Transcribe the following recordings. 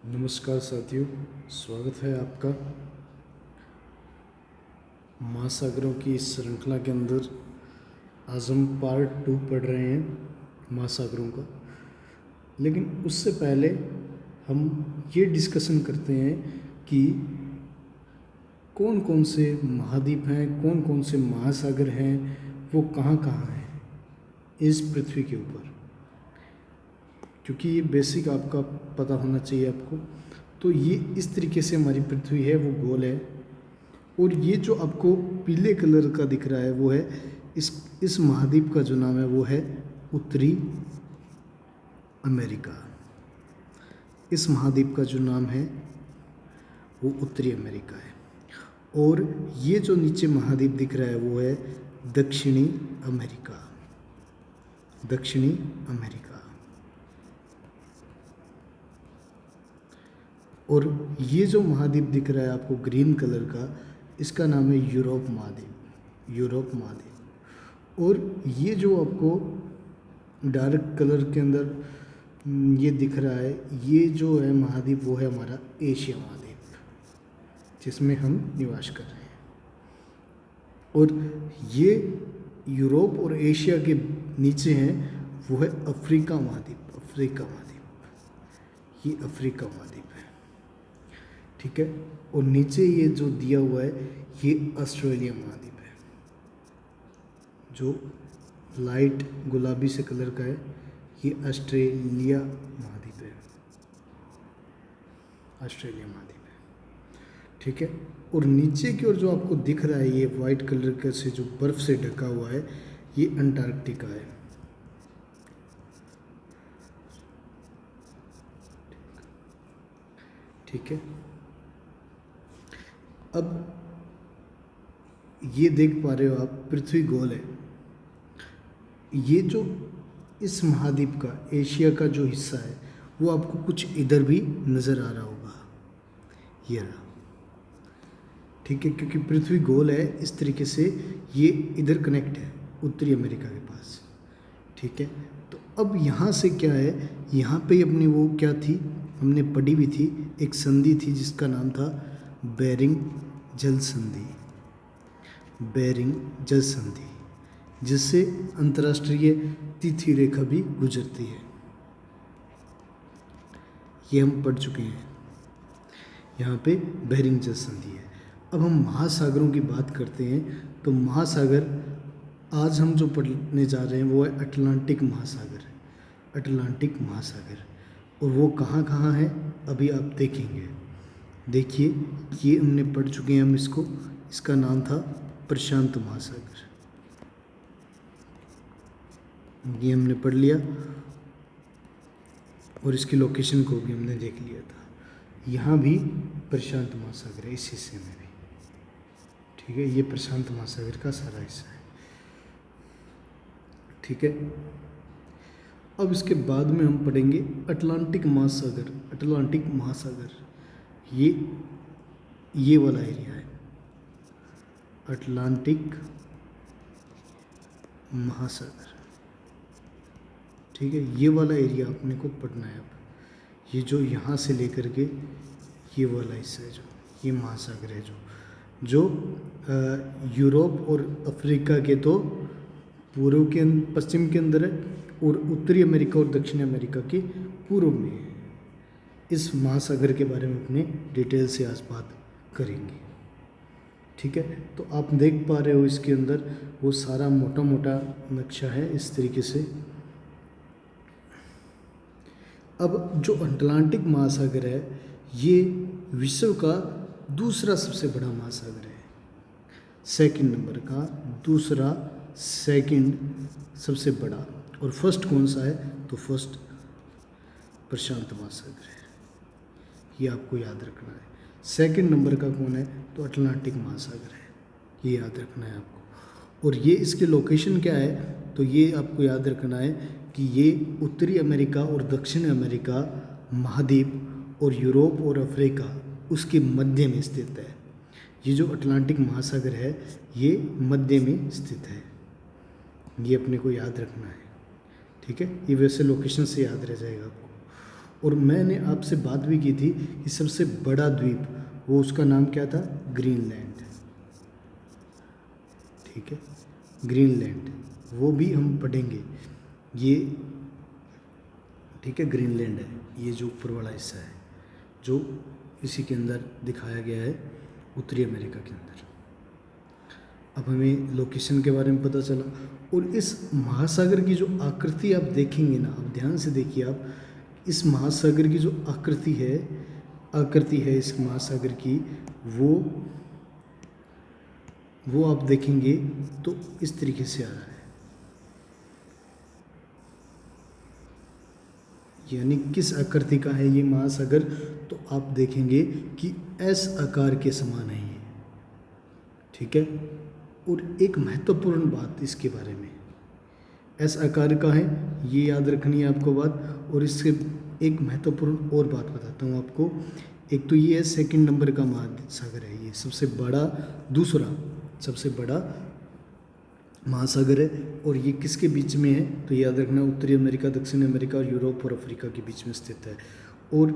नमस्कार साथियों, स्वागत है आपका महासागरों की इस श्रृंखला के अंदर। आज हम पार्ट 2 पढ़ रहे हैं महासागरों का। लेकिन उससे पहले हम ये डिस्कशन करते हैं कि कौन कौन से महाद्वीप हैं, कौन कौन से महासागर हैं, वो कहाँ कहाँ हैं इस पृथ्वी के ऊपर, क्योंकि ये बेसिक आपका पता होना चाहिए आपको। तो ये इस तरीके से हमारी पृथ्वी है, वो गोल है। और ये जो आपको पीले कलर का दिख रहा है वो है इस महाद्वीप का जो नाम है वो है उत्तरी अमेरिका। इस महाद्वीप का जो नाम है वो उत्तरी अमेरिका है। और ये जो नीचे महाद्वीप दिख रहा है वो है दक्षिणी अमेरिका। दक्षिणी अमेरिका। और ये जो महाद्वीप दिख रहा है आपको ग्रीन कलर का, इसका नाम है यूरोप महाद्वीप। यूरोप महाद्वीप। और ये जो आपको डार्क कलर के अंदर ये दिख रहा है, ये जो है महाद्वीप वो है हमारा एशिया महाद्वीप, जिसमें हम निवास कर रहे हैं। और ये यूरोप और एशिया के नीचे हैं वो है अफ्रीका महाद्वीप। अफ्रीका महाद्वीप, ये अफ्रीका महाद्वीप है, ठीक है। और नीचे ये जो दिया हुआ है ये ऑस्ट्रेलिया महाद्वीप है, जो लाइट गुलाबी से कलर का है। ये ऑस्ट्रेलिया महाद्वीप है, ऑस्ट्रेलिया महाद्वीप है, ठीक है। और नीचे की ओर जो आपको दिख रहा है ये वाइट कलर का से जो बर्फ से ढका हुआ है, ये अंटार्कटिका है। ठीक है। अब ये देख पा रहे हो आप, पृथ्वी गोल है। ये जो इस महाद्वीप का एशिया का जो हिस्सा है वो आपको कुछ इधर भी नज़र आ रहा होगा, ये रहा, ठीक है। क्योंकि पृथ्वी गोल है इस तरीके से, ये इधर कनेक्ट है उत्तरी अमेरिका के पास, ठीक है। तो अब यहाँ से क्या है, यहाँ पे अपनी वो क्या थी, हमने पढ़ी भी थी, एक संधि थी जिसका नाम था बेरिंग जल संधि। बेरिंग जल संधि, जिससे अंतर्राष्ट्रीय तिथि रेखा भी गुजरती है, ये हम पढ़ चुके हैं। यहाँ पे बेरिंग जल संधि है। अब हम महासागरों की बात करते हैं, तो महासागर आज हम जो पढ़ने जा रहे हैं वो है अटलांटिक महासागर। अटलांटिक महासागर। और वो कहाँ कहाँ है अभी आप देखेंगे। देखिए, ये हमने पढ़ चुके हैं हम इसको, इसका नाम था प्रशांत महासागर, ये हमने पढ़ लिया। और इसकी लोकेशन को भी हमने देख लिया था। यहाँ भी प्रशांत महासागर है, इस हिस्से में भी, ठीक है। ये प्रशांत महासागर का सारा हिस्सा है, ठीक है। अब इसके बाद में हम पढ़ेंगे अटलांटिक महासागर। अटलांटिक महासागर ये वाला एरिया है, अटलांटिक महासागर, ठीक है। ये वाला एरिया अपने को पढ़ना है। अब ये जो यहाँ से लेकर के ये वाला हिस्सा है, जो ये महासागर है, जो यूरोप और अफ्रीका के तो पूर्व के पश्चिम के अंदर है, और उत्तरी अमेरिका और दक्षिण अमेरिका के पूर्व में है। इस महासागर के बारे में अपने डिटेल से आज बात करेंगे, ठीक है। तो आप देख पा रहे हो इसके अंदर वो सारा मोटा मोटा नक्शा है इस तरीके से। अब जो अटलांटिक महासागर है ये विश्व का दूसरा सबसे बड़ा महासागर है, सेकंड नंबर का, दूसरा सेकंड सबसे बड़ा। और फर्स्ट कौन सा है, तो फर्स्ट प्रशांत महासागर है, ये आपको याद रखना है। सेकंड नंबर का कौन है, तो अटलांटिक महासागर है, ये याद रखना है आपको। और ये इसके लोकेशन क्या है, तो ये आपको याद रखना है कि ये उत्तरी अमेरिका और दक्षिण अमेरिका महाद्वीप और यूरोप और अफ्रीका उसके मध्य में स्थित है। ये जो अटलांटिक महासागर है ये मध्य में स्थित है, ये अपने को याद रखना है, ठीक है। ये वैसे लोकेशन से याद रह जाएगा आपको। और मैंने आपसे बात भी की थी कि सबसे बड़ा द्वीप, वो उसका नाम क्या था? ग्रीनलैंड। ठीक है, ग्रीनलैंड, वो भी हम पढ़ेंगे ये। ठीक है, ग्रीनलैंड है ये जो ऊपर वाला हिस्सा है, जो इसी के अंदर दिखाया गया है, उत्तरी अमेरिका के अंदर। अब हमें लोकेशन के बारे में पता चला। और इस महासागर की जो आकृति आप देखेंगे ना, आप ध्यान से देखिए, आप इस महासागर की जो आकृति है इस महासागर की, वो आप देखेंगे तो इस तरीके से आ रहा है, यानी किस आकृति का है ये महासागर, तो आप देखेंगे कि एस आकार के समान है ये। ठीक है, और एक महत्वपूर्ण बात इसके बारे में, एस आकार का है, ये याद रखनी है आपको बात। और इससे एक महत्वपूर्ण और बात बताता हूँ आपको। एक तो ये सेकंड नंबर का महासागर है, ये सबसे बड़ा, दूसरा सबसे बड़ा महासागर है। और ये किसके बीच में है? तो याद रखना, उत्तरी अमेरिका, दक्षिण अमेरिका और यूरोप और अफ्रीका के बीच में स्थित है। और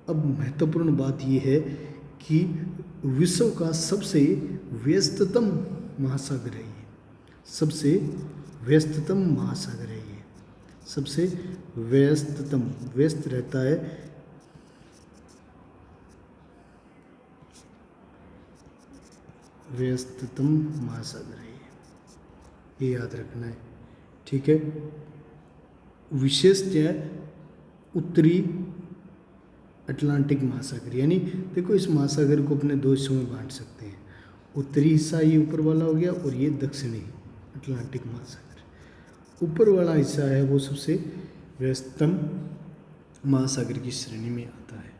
अब महत्वपूर्ण बात ये है कि विश्व का सबसे व्यस्ततम महासागर है ये, सबसे व्यस्ततम महासागर है ये, सबसे व्यस्ततम, व्यस्त रहता है, व्यस्ततम महासागर है ये याद रखना है। ठीक है, विशेषतः उत्तरी अटलांटिक महासागर, यानी देखो इस महासागर को अपने दो हिस्सों में बांट सकते हैं, उत्तरी हिस्सा ये ऊपर वाला हो गया और ये दक्षिणी अटलांटिक महासागर। ऊपर वाला हिस्सा है वो सबसे व्यस्ततम महासागर की श्रेणी में आता है।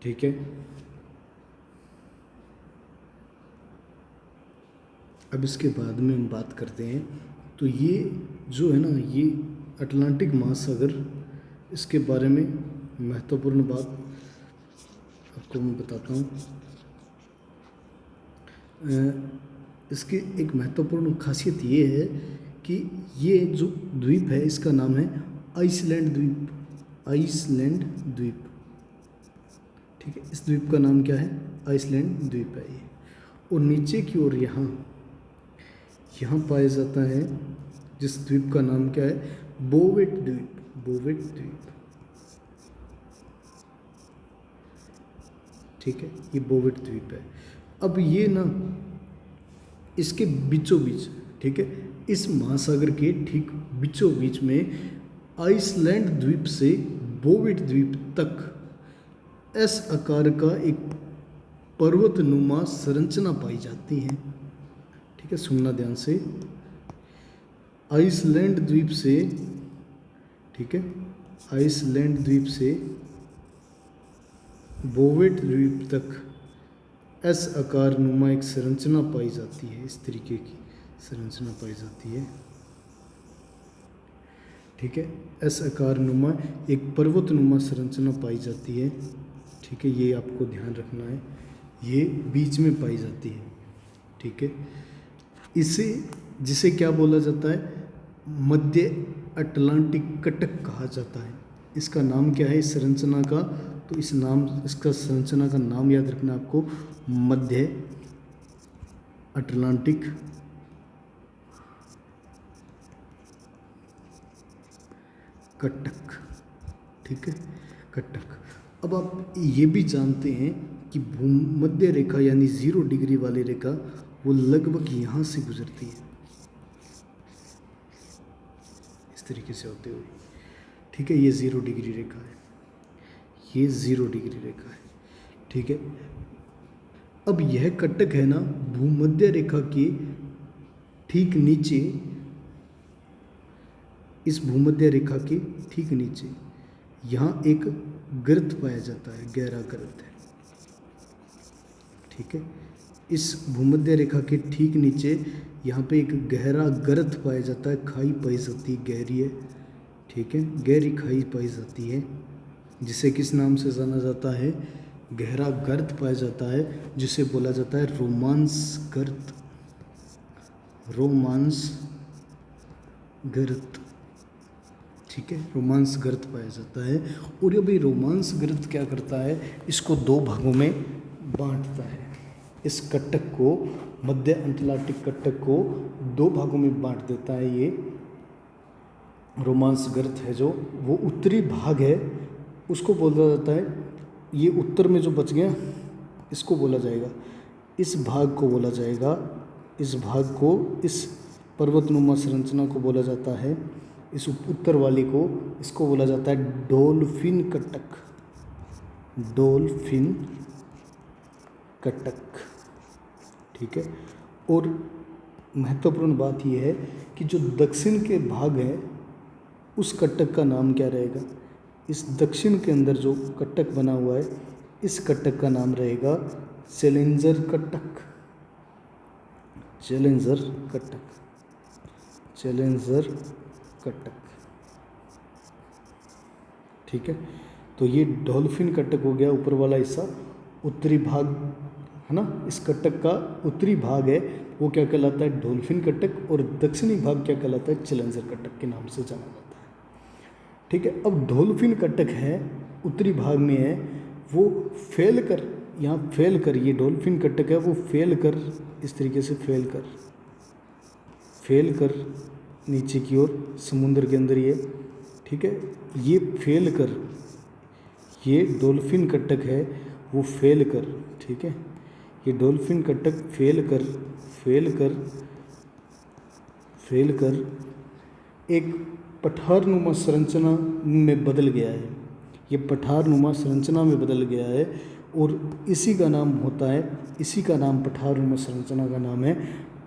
ठीक है, अब इसके बाद में हम बात करते हैं, तो ये जो है ना, ये अटलांटिक महासागर, इसके बारे में महत्वपूर्ण बात आपको मैं बताता हूँ। इसकी एक महत्वपूर्ण खासियत ये है कि ये जो द्वीप है इसका नाम है आइसलैंड द्वीप, आइसलैंड द्वीप। ठीक है, इस द्वीप का नाम क्या है? आइसलैंड द्वीप है ये। और नीचे की ओर यहाँ पाया जाता है जिस द्वीप का नाम क्या है? बोवेट द्वीप, बोवेट द्वीप। ठीक है, ये बोवेट द्वीप है। अब ये ना इसके बीचों बीच, ठीक है, इस महासागर के ठीक बीचों बीच में आइसलैंड द्वीप से बोवेट द्वीप तक एस आकार का एक पर्वतनुमा संरचना पाई जाती है। ठीक है, सुनना ध्यान से, आइसलैंड द्वीप से, ठीक है, आइसलैंड द्वीप से बोवेट द्वीप तक एस आकार नुमा एक संरचना पाई जाती है, इस तरीके की संरचना पाई जाती है। ठीक है, एस आकार नुमा एक पर्वतनुमा संरचना पाई जाती है। ठीक है, ये आपको ध्यान रखना है, ये बीच में पाई जाती है। ठीक है, इसे, जिसे क्या बोला जाता है? मध्य अटलांटिक कटक कहा जाता है। इसका नाम क्या है इस संरचना का? तो इसका संरचना का नाम याद रखना आपको, मध्य अटलांटिक कटक। ठीक है, कटक। अब आप ये भी जानते हैं कि भूमध्य रेखा यानी 0 डिग्री वाली रेखा वो लगभग यहाँ से गुजरती है, इस तरीके से होते हुए। ठीक है, ये 0 डिग्री रेखा है, ये 0 डिग्री रेखा है। ठीक है, अब यह कटक है ना, भूमध्य रेखा के ठीक नीचे, इस भूमध्य रेखा के ठीक नीचे यहाँ एक गर्त पाया जाता है, गहरा गर्त है। ठीक है, इस भूमध्य रेखा के ठीक नीचे यहाँ पे एक गहरा गर्त पाया जाता है, खाई पाई जाती है, गहरी है। ठीक है, गहरी खाई पाई जाती है, जिसे किस नाम से जाना जाता है? गहरा गर्त पाया जाता है, जिसे बोला जाता है रोमांस गर्त, रोमांस गर्त। ठीक है, रोमांस गर्त पाया जाता है। और ये भाई रोमांस गर्त क्या करता है, इसको दो भागों में बांटता है। इस कट्टक को, मध्य अंटलार्कटिक कट्टक को दो भागों में बांट देता है। ये रोमांस गर्त है जो वो उत्तरी भाग है, उसको बोला जाता है, ये उत्तर में जो बच गया इसको बोला जाएगा, इस भाग को बोला जाएगा, इस भाग को, इस पर्वतनुमा संरचना को बोला जाता है, इस उत्तर वाली को, इसको बोला जाता है डोल्फिन कट्टक। डोल्फिन कट्टक, ठीक है। और महत्वपूर्ण बात यह है कि जो दक्षिण के भाग है उस कट्टक का नाम क्या रहेगा, इस दक्षिण के अंदर जो कट्टक बना हुआ है इस कट्टक का नाम रहेगा चैलेंजर कट्टक। चैलेंजर कट्टक, चैलेंजर कट्टक, ठीक है। तो ये डॉल्फिन कट्टक हो गया ऊपर वाला हिस्सा, उत्तरी भाग है ना, इस कट्टक का उत्तरी भाग है वो क्या कहलाता है, डॉल्फिन कट्टक, और दक्षिणी भाग क्या कहलाता है, चैलेंजर कट्टक के नाम से जाना जाता है, ठीक है। अब डॉल्फिन कट्टक है, उत्तरी भाग में है, वो फैल कर, यहाँ फैल कर, ये डॉल्फिन कट्टक है वो फैल कर, इस तरीके से फैल कर नीचे की ओर समुद्र के अंदर ये, ठीक है। ये फैल कर, ये डॉल्फिन कट्टक है वो फैल कर, ठीक है, ये डॉल्फिन कट्टक फैल कर एक पठारनुमा संरचना में बदल गया है। ये पठारनुमा संरचना में बदल गया है और इसी का नाम होता है, इसी का नाम, पठारनुमा संरचना का नाम है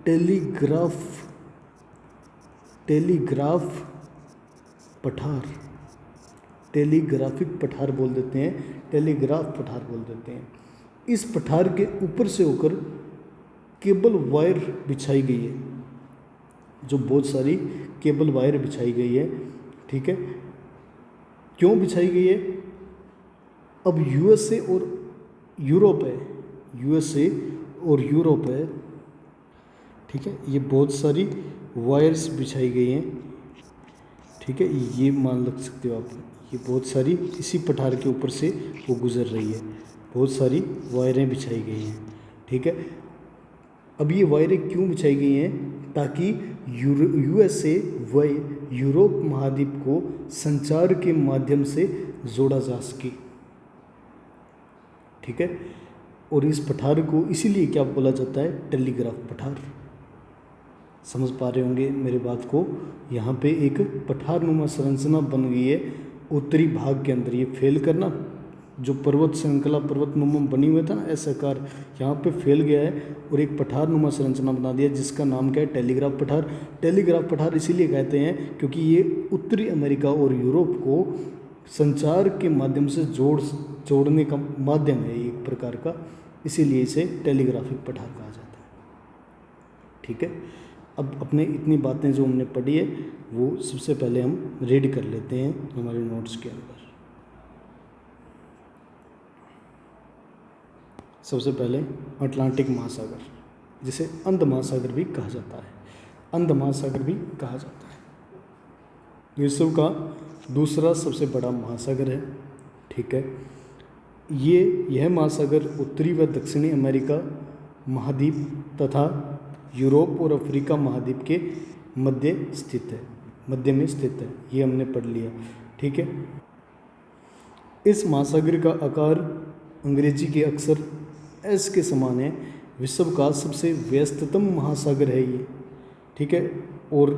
टेलीग्राफ पठार, टेलीग्राफिक पठार बोल देते हैं, टेलीग्राफ पठार बोल देते हैं। इस पठार के ऊपर से होकर केबल वायर बिछाई गई है, जो बहुत सारी केबल वायर बिछाई गई है, ठीक है। क्यों बिछाई गई है, अब यूएसए और यूरोप है, यूएसए और यूरोप है, ठीक है, ये बहुत सारी वायर्स बिछाई गई हैं, ठीक है, ये मान लग सकते हो आप, ये बहुत सारी इसी पठार के ऊपर से वो गुजर रही है, बहुत सारी वायरें बिछाई गई हैं, ठीक है। अब ये वायरें क्यों बिछाई गई हैं, ताकि यूएसए व यूरोप महाद्वीप को संचार के माध्यम से जोड़ा जा सके, ठीक है। और इस पठार को इसीलिए क्या बोला जाता है, टेलीग्राफ पठार। समझ पा रहे होंगे मेरे बात को, यहाँ पे एक पठारनुमा संरचना बन गई है उत्तरी भाग के अंदर। ये फैल करना, जो पर्वत श्रृंखला पर्वतनुमा बनी हुई था ना ऐसा आकार, यहाँ पे फैल गया है और एक पठारनुमा संरचना बना दिया जिसका नाम क्या है, टेलीग्राफ पठार। टेलीग्राफ पठार इसीलिए कहते हैं क्योंकि ये उत्तरी अमेरिका और यूरोप को संचार के माध्यम से जोड़ने का माध्यम है एक प्रकार का, इसीलिए इसे टेलीग्राफिक पठार कहा जाता है, ठीक है। अब अपने इतनी बातें जो हमने पढ़ी है वो सबसे पहले हम रीड कर लेते हैं हमारे नोट्स के अंदर। सबसे पहले अटलांटिक महासागर, जिसे अंध महासागर भी कहा जाता है, अंध महासागर भी कहा जाता है, विश्व का दूसरा सबसे बड़ा महासागर है, ठीक है। यह महासागर उत्तरी व दक्षिणी अमेरिका महाद्वीप तथा यूरोप और अफ्रीका महाद्वीप के मध्य में स्थित है, ये हमने पढ़ लिया, ठीक है। इस महासागर का आकार अंग्रेजी के अक्षर एस के समान है, विश्व का सबसे व्यस्ततम महासागर है ये, ठीक है। और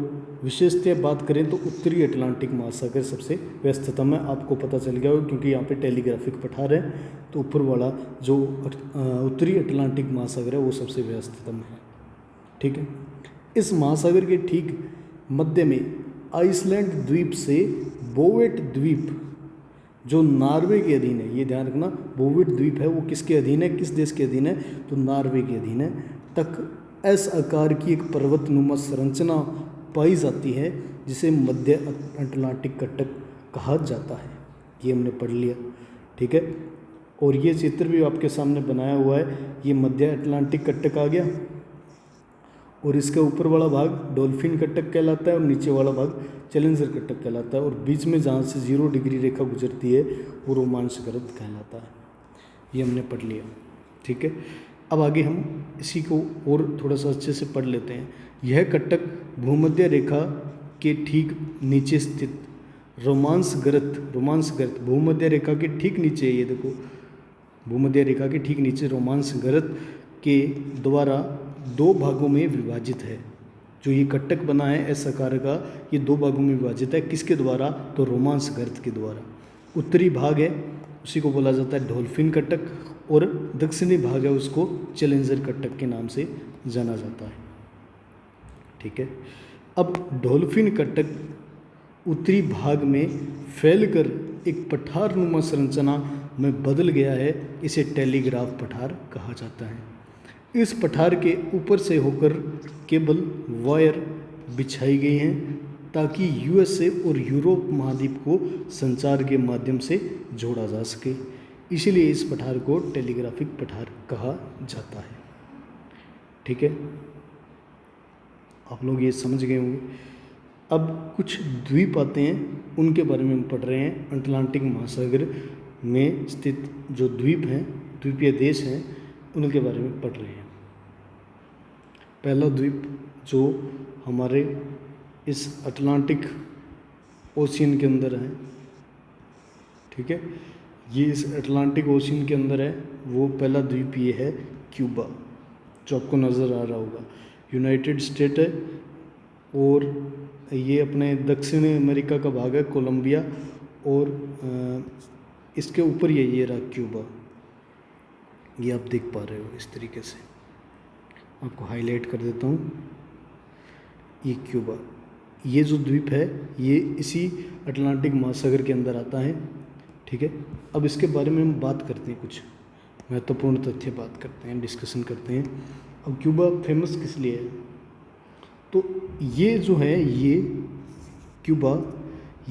विशेषतः बात करें तो उत्तरी अटलांटिक महासागर सबसे व्यस्ततम है, आपको पता चल गया होगा क्योंकि यहाँ पे टेलीग्राफिक पठार है, तो ऊपर वाला जो उत्तरी अटलांटिक महासागर है वो सबसे व्यस्ततम है, ठीक है। इस महासागर के ठीक मध्य में आइसलैंड द्वीप से बोवेट द्वीप, जो नॉर्वे के अधीन है, ये ध्यान रखना, बोवेट द्वीप है वो किसके अधीन है, किस देश के अधीन है, तो नॉर्वे के अधीन है, तक एस आकार की एक पर्वतनुमा संरचना पाई जाती है जिसे मध्य अटलांटिक कट्टक कहा जाता है, ये हमने पढ़ लिया, ठीक है। और ये चित्र भी आपके सामने बनाया हुआ है, ये मध्य अटलांटिक कट्टक आ गया। और इसका ऊपर वाला भाग डॉल्फिन कटक कहलाता है और नीचे वाला भाग चैलेंजर कटक कहलाता है, और बीच में जहाँ से 0 डिग्री रेखा गुजरती है वो रोमांस गर्त कहलाता है। ये हमने पढ़ लिया, ठीक है। अब आगे हम इसी को और थोड़ा सा अच्छे से पढ़ लेते हैं। यह कटक भूमध्य रेखा के ठीक नीचे स्थित रोमांस गर्त भूमध्य रेखा के ठीक नीचे, ये देखो भूमध्य रेखा के ठीक नीचे रोमांस गर्त के द्वारा 2 भागों में विभाजित है। जो ये कटक बना है एस आकार का, ये 2 भागों में विभाजित है। किसके द्वारा? तो रोमांस गर्त के द्वारा। उत्तरी भाग है उसी को बोला जाता है डॉल्फिन कटक, और दक्षिणी भाग है उसको चैलेंजर कटक के नाम से जाना जाता है, ठीक है। अब डॉल्फिन कटक उत्तरी भाग में फैलकर एक पठारनुमा संरचना में बदल गया है। इसे टेलीग्राफ पठार कहा जाता है। इस पठार के ऊपर से होकर केबल वायर बिछाई गई हैं ताकि यूएसए और यूरोप महाद्वीप को संचार के माध्यम से जोड़ा जा सके। इसीलिए इस पठार को टेलीग्राफिक पठार कहा जाता है, ठीक है। आप लोग ये समझ गए होंगे। अब कुछ द्वीप आते हैं, उनके बारे में हम पढ़ रहे हैं। अटलांटिक महासागर में स्थित जो द्वीप हैं, द्वीपीय देश हैं, उनके बारे में पढ़ रहे हैं। पहला द्वीप जो हमारे इस अटलांटिक ओशियन के अंदर है, ठीक है, ये इस अटलांटिक ओशियन के अंदर है, वो पहला द्वीप ये है क्यूबा, जो आपको नज़र आ रहा होगा। यूनाइटेड स्टेट है, और ये अपने दक्षिण अमेरिका का भाग है, कोलंबिया, और इसके ऊपर ये रहा क्यूबा। ये आप देख पा रहे हो इस तरीके से, आपको हाईलाइट कर देता हूँ। ये क्यूबा, ये जो द्वीप है ये इसी अटलांटिक महासागर के अंदर आता है, ठीक है। अब इसके बारे में हम बात करते हैं, कुछ महत्वपूर्ण तथ्य बात करते हैं, डिस्कशन करते हैं। अब क्यूबा फेमस किस लिए है? तो ये जो है ये क्यूबा,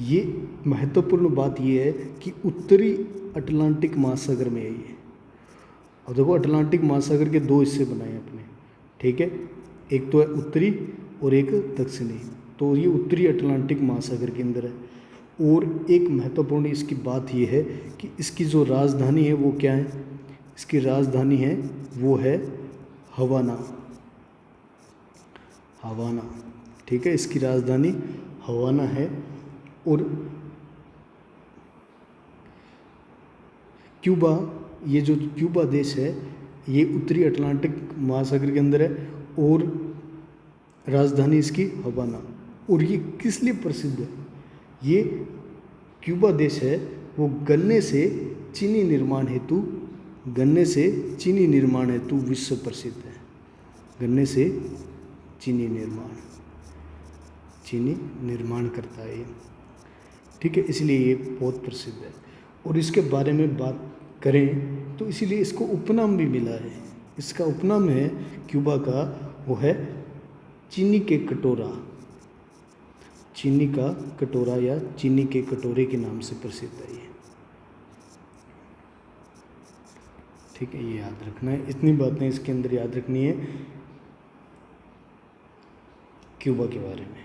ये महत्वपूर्ण बात ये है कि उत्तरी अटलांटिक महासागर में है ये। अब देखो अटलांटिक महासागर के 2 हिस्से बनाए हैं अपने, ठीक है, एक तो है उत्तरी और एक दक्षिणी। तो ये उत्तरी अटलांटिक महासागर के अंदर है। और एक महत्वपूर्ण इसकी बात ये है कि इसकी जो राजधानी है वो क्या है? इसकी राजधानी है वो है हवाना, ठीक है, इसकी राजधानी हवाना है। और क्यूबा, ये जो क्यूबा देश है ये उत्तरी अटलांटिक महासागर के अंदर है, और राजधानी इसकी हवाना। और ये किस लिए प्रसिद्ध है? ये क्यूबा देश है वो गन्ने से चीनी निर्माण हेतु विश्व प्रसिद्ध है। गन्ने से चीनी निर्माण करता है ये, ठीक है, इसलिए ये बहुत प्रसिद्ध है। और इसके बारे में बात करें तो इसीलिए इसको उपनाम भी मिला है। इसका उपनाम है क्यूबा का, वो है चीनी का कटोरा या चीनी के कटोरे के नाम से प्रसिद्ध है ये, ठीक है। ये याद रखना है, इतनी बातें इसके अंदर याद रखनी है क्यूबा के बारे में।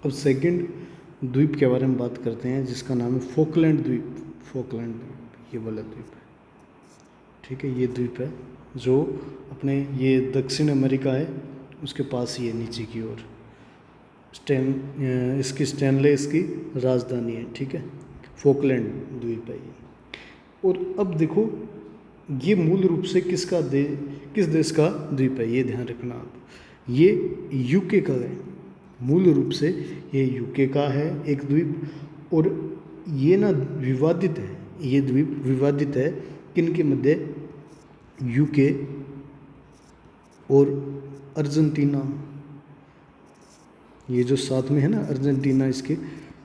अब सेकंड द्वीप के बारे में बात करते हैं, जिसका नाम है फोकलैंड द्वीप। ये वाला द्वीप है, ठीक है। ये द्वीप है जो अपने ये दक्षिण अमेरिका है उसके पास ही है, नीचे की ओर। इसकी स्टैनले इसकी राजधानी है, ठीक है। फोकलैंड द्वीप है ये। और अब देखो ये मूल रूप से किस देश का द्वीप है, ये ध्यान रखना आप। ये यूके का है, मूल रूप से ये यूके का है एक द्वीप। और ये ना विवादित है, ये द्वीप विवादित है किनके मध्य? यूके और अर्जेंटीना, ये जो साथ में है ना अर्जेंटीना, इसके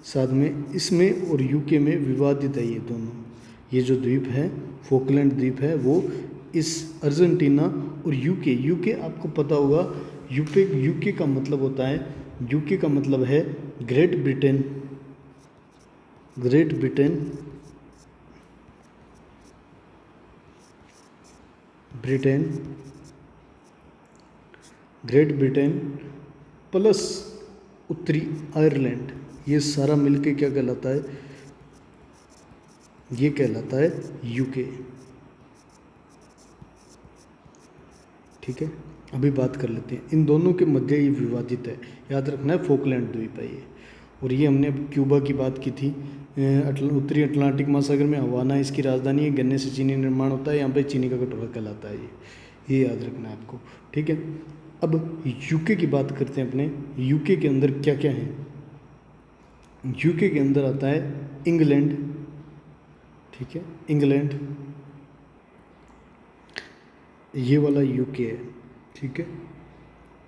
साथ में, इसमें और यूके में विवादित है ये दोनों। ये जो द्वीप है फोकलैंड द्वीप है वो इस अर्जेंटीना और यूके आपको पता होगा, यूके का मतलब होता है, यूके का मतलब है great Britain great Britain plus उत्तरी आयरलैंड, ये सारा मिलके क्या कहलाता है, ये कहलाता है यूके। ठीक है, अभी बात कर लेते हैं इन दोनों के मध्य ये विवादित है, याद रखना है फोकलैंड द्वीप है ये। और ये हमने अब क्यूबा की बात की थी, उत्तरी अटलांटिक महासागर में हवाना इसकी राजधानी है, गन्ने से चीनी निर्माण होता है, यहाँ पे चीनी का कटोरा कहलाता है ये याद रखना है आपको। ठीक है, अब यूके की बात करते हैं अपने, यूके के अंदर क्या क्या है। यूके के अंदर आता है इंग्लैंड, ठीक है, इंग्लैंड ये वाला यूके है। ठीक है,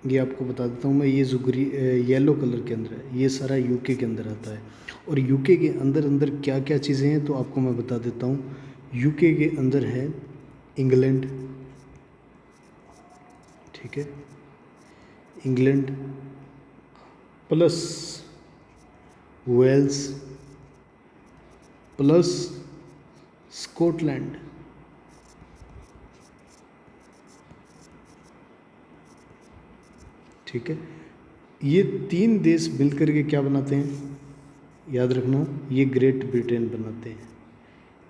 ये आपको बता देता हूँ मैं, ये जो येलो कलर के अंदर है ये सारा यूके के अंदर आता है। और यूके के अंदर अंदर क्या क्या चीज़ें हैं तो आपको मैं बता देता हूँ। यूके के अंदर है इंग्लैंड, ठीक है, England plus Wales plus Scotland. ठीक है, ये तीन देश मिलकर के क्या बनाते हैं, याद रखना, ये ग्रेट ब्रिटेन बनाते हैं।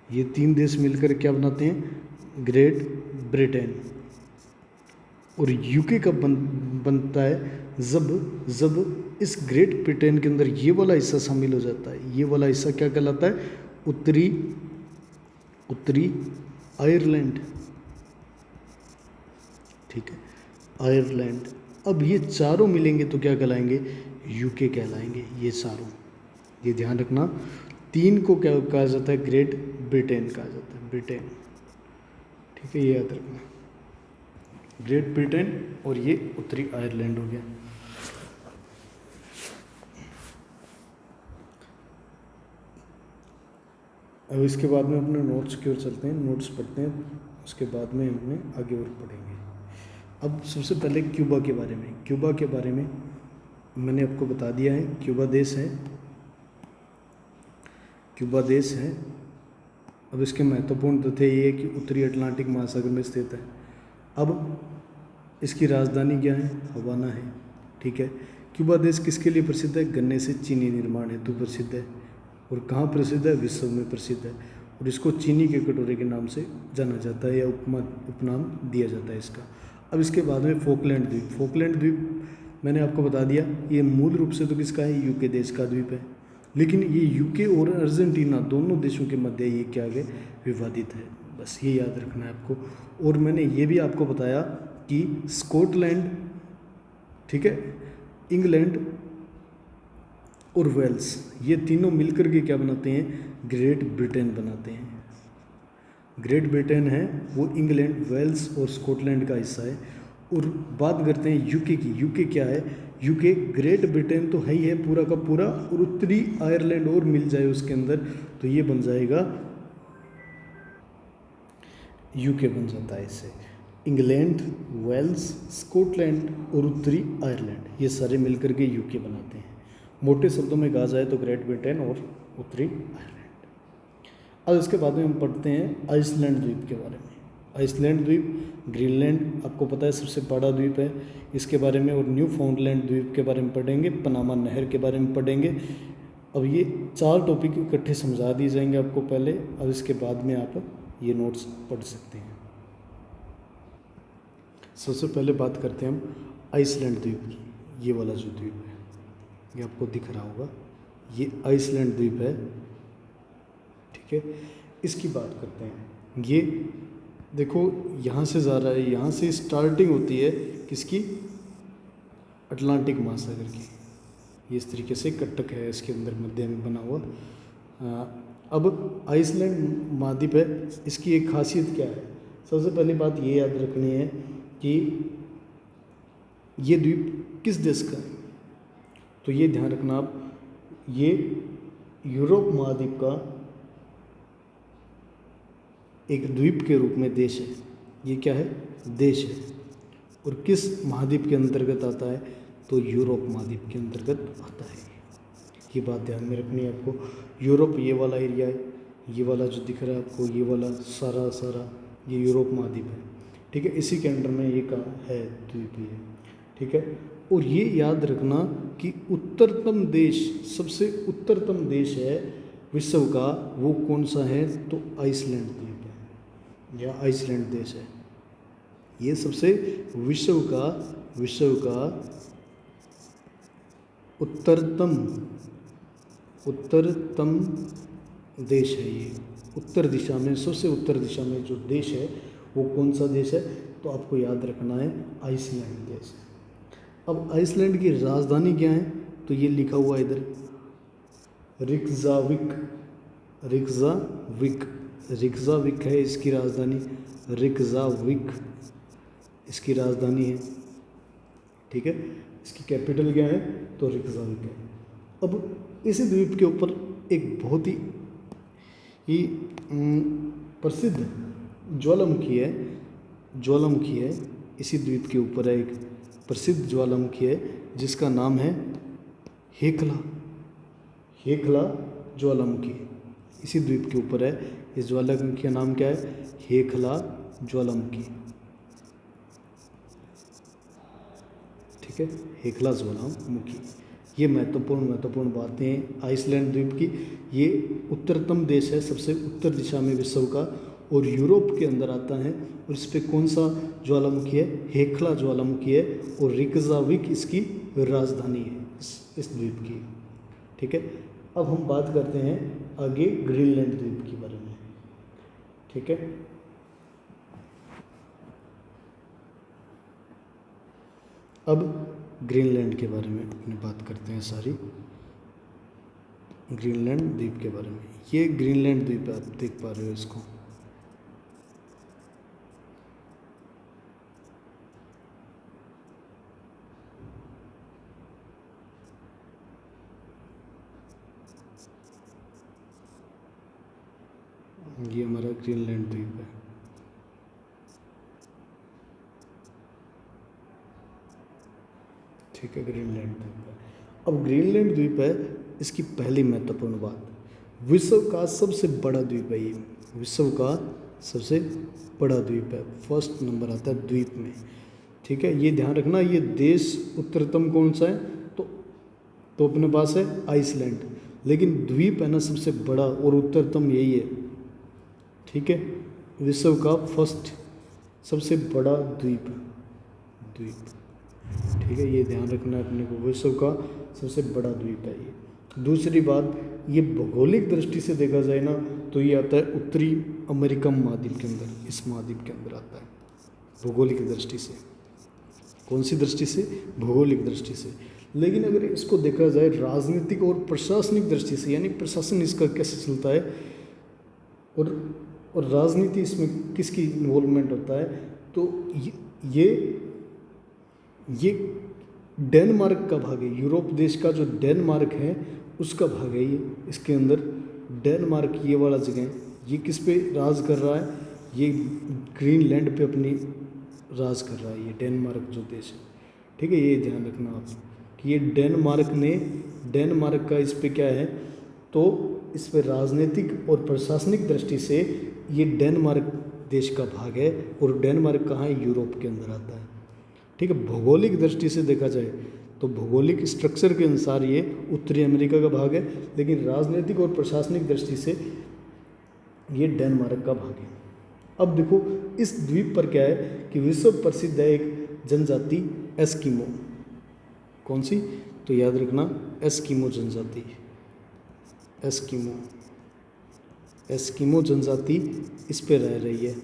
ये तीन देश मिलकर क्या बनाते हैं, ग्रेट ब्रिटेन। और यूके कब बनता है, जब इस ग्रेट ब्रिटेन के अंदर ये वाला हिस्सा शामिल हो जाता है। ये वाला हिस्सा क्या कहलाता है, उत्तरी आयरलैंड। ठीक है, आयरलैंड। अब ये चारों मिलेंगे तो क्या कहलाएंगे, यूके कहलाएंगे ये चारों। ये ध्यान रखना, तीन को क्या कहा जाता है, ग्रेट ब्रिटेन कहा जाता है, ब्रिटेन। ठीक है, ये याद रखना, ग्रेट ब्रिटेन और ये उत्तरी आयरलैंड हो गया। अब इसके बाद में अपने नोट्स की ओर चलते हैं, नोट्स पढ़ते हैं, उसके बाद में हमने आगे और पढ़ेंगे। अब सबसे पहले क्यूबा के बारे में, क्यूबा के बारे में मैंने आपको बता दिया है, क्यूबा देश है, क्यूबा देश है। अब इसके महत्वपूर्ण तथ्य ये है कि उत्तरी अटलांटिक महासागर में स्थित है। अब इसकी राजधानी क्या है, हवाना है। ठीक है, क्यूबा देश किसके लिए प्रसिद्ध है, गन्ने से चीनी निर्माण हेतु प्रसिद्ध है। और कहाँ प्रसिद्ध है, विश्व में प्रसिद्ध है। और इसको चीनी के कटोरे के नाम से जाना जाता है या उपनाम दिया जाता है इसका। अब इसके बाद में फोकलैंड द्वीप, फोकलैंड द्वीप मैंने आपको बता दिया, ये मूल रूप से तो किसका है, यूके देश का द्वीप है। लेकिन ये यूके और अर्जेंटीना दोनों देशों के मध्य ये क्या है, विवादित है। बस ये याद रखना है आपको। और मैंने ये भी आपको बताया कि स्कॉटलैंड, ठीक है, इंग्लैंड और वेल्स, ये तीनों मिलकर के क्या बनाते हैं, ग्रेट ब्रिटेन बनाते हैं। ग्रेट ब्रिटेन है वो इंग्लैंड, वेल्स और स्कॉटलैंड का हिस्सा है। और बात करते हैं यूके की, यूके क्या है, यूके ग्रेट ब्रिटेन तो है ही है पूरा का पूरा, और उत्तरी आयरलैंड और मिल जाए उसके अंदर तो ये बन जाएगा यूके, बन जाता है इससे। इंग्लैंड, वेल्स, स्कॉटलैंड और उत्तरी आयरलैंड ये सारे मिलकर के यूके बनाते हैं। मोटे शब्दों में कहा जाए तो ग्रेट ब्रिटेन और उत्तरी आयरलैंड। अब इसके बाद में हम पढ़ते हैं आइसलैंड द्वीप के बारे में। आइसलैंड द्वीप, ग्रीनलैंड आपको पता है सबसे बड़ा द्वीप है, इसके बारे में। और न्यू फाउंडलैंड द्वीप के बारे में पढ़ेंगे, पनामा नहर के बारे में पढ़ेंगे। अब ये चार टॉपिक इकट्ठे समझा दिए जाएंगे आपको पहले, अब इसके बाद में आप ये नोट्स पढ़ सकते हैं। सबसे पहले बात करते हैं हम आइसलैंड द्वीप की। ये वाला जो द्वीप है ये आपको दिख रहा होगा, ये आइसलैंड द्वीप है। ठीक है, इसकी बात करते हैं। ये देखो यहाँ से जा रहा है, यहाँ से स्टार्टिंग होती है किसकी, अटलांटिक महासागर की। ये इस तरीके से कटक है इसके अंदर मध्य में बना हुआ। अब आइसलैंड महाद्वीप है, इसकी एक खासियत क्या है, सबसे पहली बात ये याद रखनी है कि ये द्वीप किस देश का है, तो ये ध्यान रखना आप, ये यूरोप महाद्वीप का एक द्वीप के रूप में देश है। ये क्या है, देश है। और किस महाद्वीप के अंतर्गत आता है, तो यूरोप महाद्वीप के अंतर्गत आता है। ये बात ध्यान में रखनी है आपको। यूरोप ये वाला एरिया है, ये वाला जो दिख रहा है आपको, ये वाला सारा ये यूरोप महाद्वीप है। ठीक है, इसी के अंडर में ये कहाँ है, द्वीप ये। ठीक है। और ये याद रखना कि उत्तरतम देश, सबसे उत्तरतम देश है विश्व का, वो कौन सा है, तो आइसलैंड द्वीप है या आइसलैंड देश है। ये सबसे विश्व का उत्तरतम देश है। ये उत्तर दिशा में, सबसे उत्तर दिशा में जो देश है वो कौन सा देश है, तो आपको याद रखना है आइसलैंड देश है। अब आइसलैंड की राजधानी क्या है, तो ये लिखा हुआ है इधर, रिक्जाविक है इसकी राजधानी, रिक्जाविक इसकी राजधानी है, ठीक है। इसकी कैपिटल क्या है, तो रिक्जाविक है। अब इस द्वीप के ऊपर एक बहुत ही प्रसिद्ध ज्वालामुखी है। इसी द्वीप के ऊपर है एक प्रसिद्ध ज्वालामुखी है जिसका नाम है हेखला ज्वालामुखी। इसी द्वीप के ऊपर है। इस ज्वालामुखी का नाम क्या है, हेखला ज्वालामुखी, ठीक है, हेखला ज्वालामुखी। ये महत्वपूर्ण बातें हैं आइसलैंड द्वीप की। ये उत्तरतम देश है, सबसे उत्तर दिशा में विश्व का, और यूरोप के अंदर आता है। और इस पे कौन सा ज्वालामुखी है, हेखला ज्वालामुखी है, और रिक्जाविक इसकी राजधानी है इस द्वीप की, ठीक है। अब हम बात करते हैं आगे ग्रीनलैंड द्वीप के बारे में, ठीक है। अब ग्रीनलैंड के बारे में अपनी बात करते हैं सारी, ग्रीनलैंड द्वीप के बारे में। ये ग्रीनलैंड द्वीप है, आप देख पा रहे हो इसको, ये हमारा ग्रीनलैंड द्वीप है, ठीक है, ग्रीनलैंड द्वीप है। अब ग्रीनलैंड द्वीप है, इसकी पहली महत्वपूर्ण बात, विश्व का सबसे बड़ा द्वीप है। ये विश्व का सबसे बड़ा द्वीप है, फर्स्ट नंबर आता है द्वीप में, ठीक है। ये ध्यान रखना, ये देश उत्तरतम कौन सा है, तो अपने पास है आइसलैंड, लेकिन द्वीप है ना सबसे बड़ा और उत्तरतम यही है, ठीक है। विश्व का फर्स्ट सबसे बड़ा द्वीप, ठीक है, ये ध्यान रखना है अपने को, विश्व का सबसे बड़ा द्वीप है ये। दूसरी बात, ये भौगोलिक दृष्टि से देखा जाए ना तो ये आता है उत्तरी अमेरिका महाद्वीप के अंदर, इस महाद्वीप के अंदर आता है भौगोलिक दृष्टि से। कौन सी दृष्टि से, भौगोलिक दृष्टि से। लेकिन अगर इसको देखा जाए राजनीतिक और प्रशासनिक दृष्टि से, यानी प्रशासन इसका कैसे चलता है और राजनीति इसमें किसकी इन्वॉल्वमेंट होता है, तो ये डेनमार्क का भाग है, यूरोप देश का जो डेनमार्क है उसका भाग है ये। इसके अंदर डेनमार्क ये वाला जगह, ये किस पे राज कर रहा है, ये ग्रीनलैंड पे अपनी राज कर रहा है, ये डेनमार्क जो देश है, ठीक है। ये ध्यान रखना आप कि ये डेनमार्क का इस पे क्या है, तो इस पे राजनीतिक और प्रशासनिक दृष्टि से ये डेनमार्क देश का भाग है, और डेनमार्क कहाँ है, यूरोप के अंदर आता है, ठीक है। भौगोलिक दृष्टि से देखा जाए तो भौगोलिक स्ट्रक्चर के अनुसार ये उत्तरी अमेरिका का भाग है, लेकिन राजनीतिक और प्रशासनिक दृष्टि से ये डेनमार्क का भाग है। अब देखो इस द्वीप पर क्या है कि विश्व प्रसिद्ध है एक जनजाति एस्किमो। कौन सी, तो याद रखना एस्किमो जनजाति, एस्किमो जनजाति इस पे रह रही है,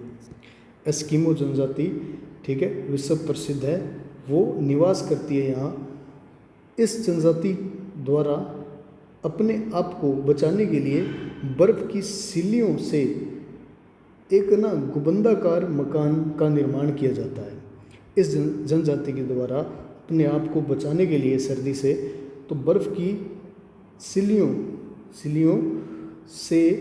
एस्किमो जनजाति, ठीक है, विश्व प्रसिद्ध है, वो निवास करती है यहाँ। इस जनजाति द्वारा अपने आप को बचाने के लिए बर्फ़ की सिल्लियों से एक ना गुंबदाकार मकान का निर्माण किया जाता है। इस जनजाति के द्वारा अपने आप को बचाने के लिए सर्दी से, तो बर्फ़ की सिल्लियों से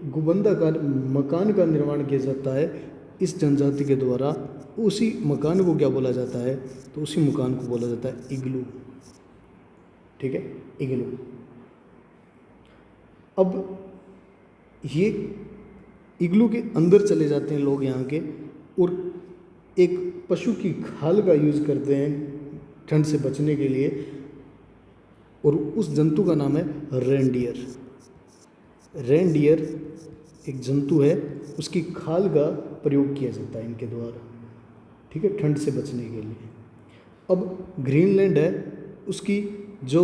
गुंबदाकार मकान का निर्माण किया जाता है इस जनजाति के द्वारा। उसी मकान को क्या बोला जाता है, तो उसी मकान को बोला जाता है इग्लू, ठीक है, इग्लू। अब ये इग्लू के अंदर चले जाते हैं लोग यहाँ के, और एक पशु की खाल का यूज़ करते हैं ठंड से बचने के लिए, और उस जंतु का नाम है रेनडियर। रेनडियर एक जंतु है, उसकी खाल का प्रयोग किया जाता है इनके द्वारा, ठीक है, ठंड से बचने के लिए। अब ग्रीनलैंड है, उसकी जो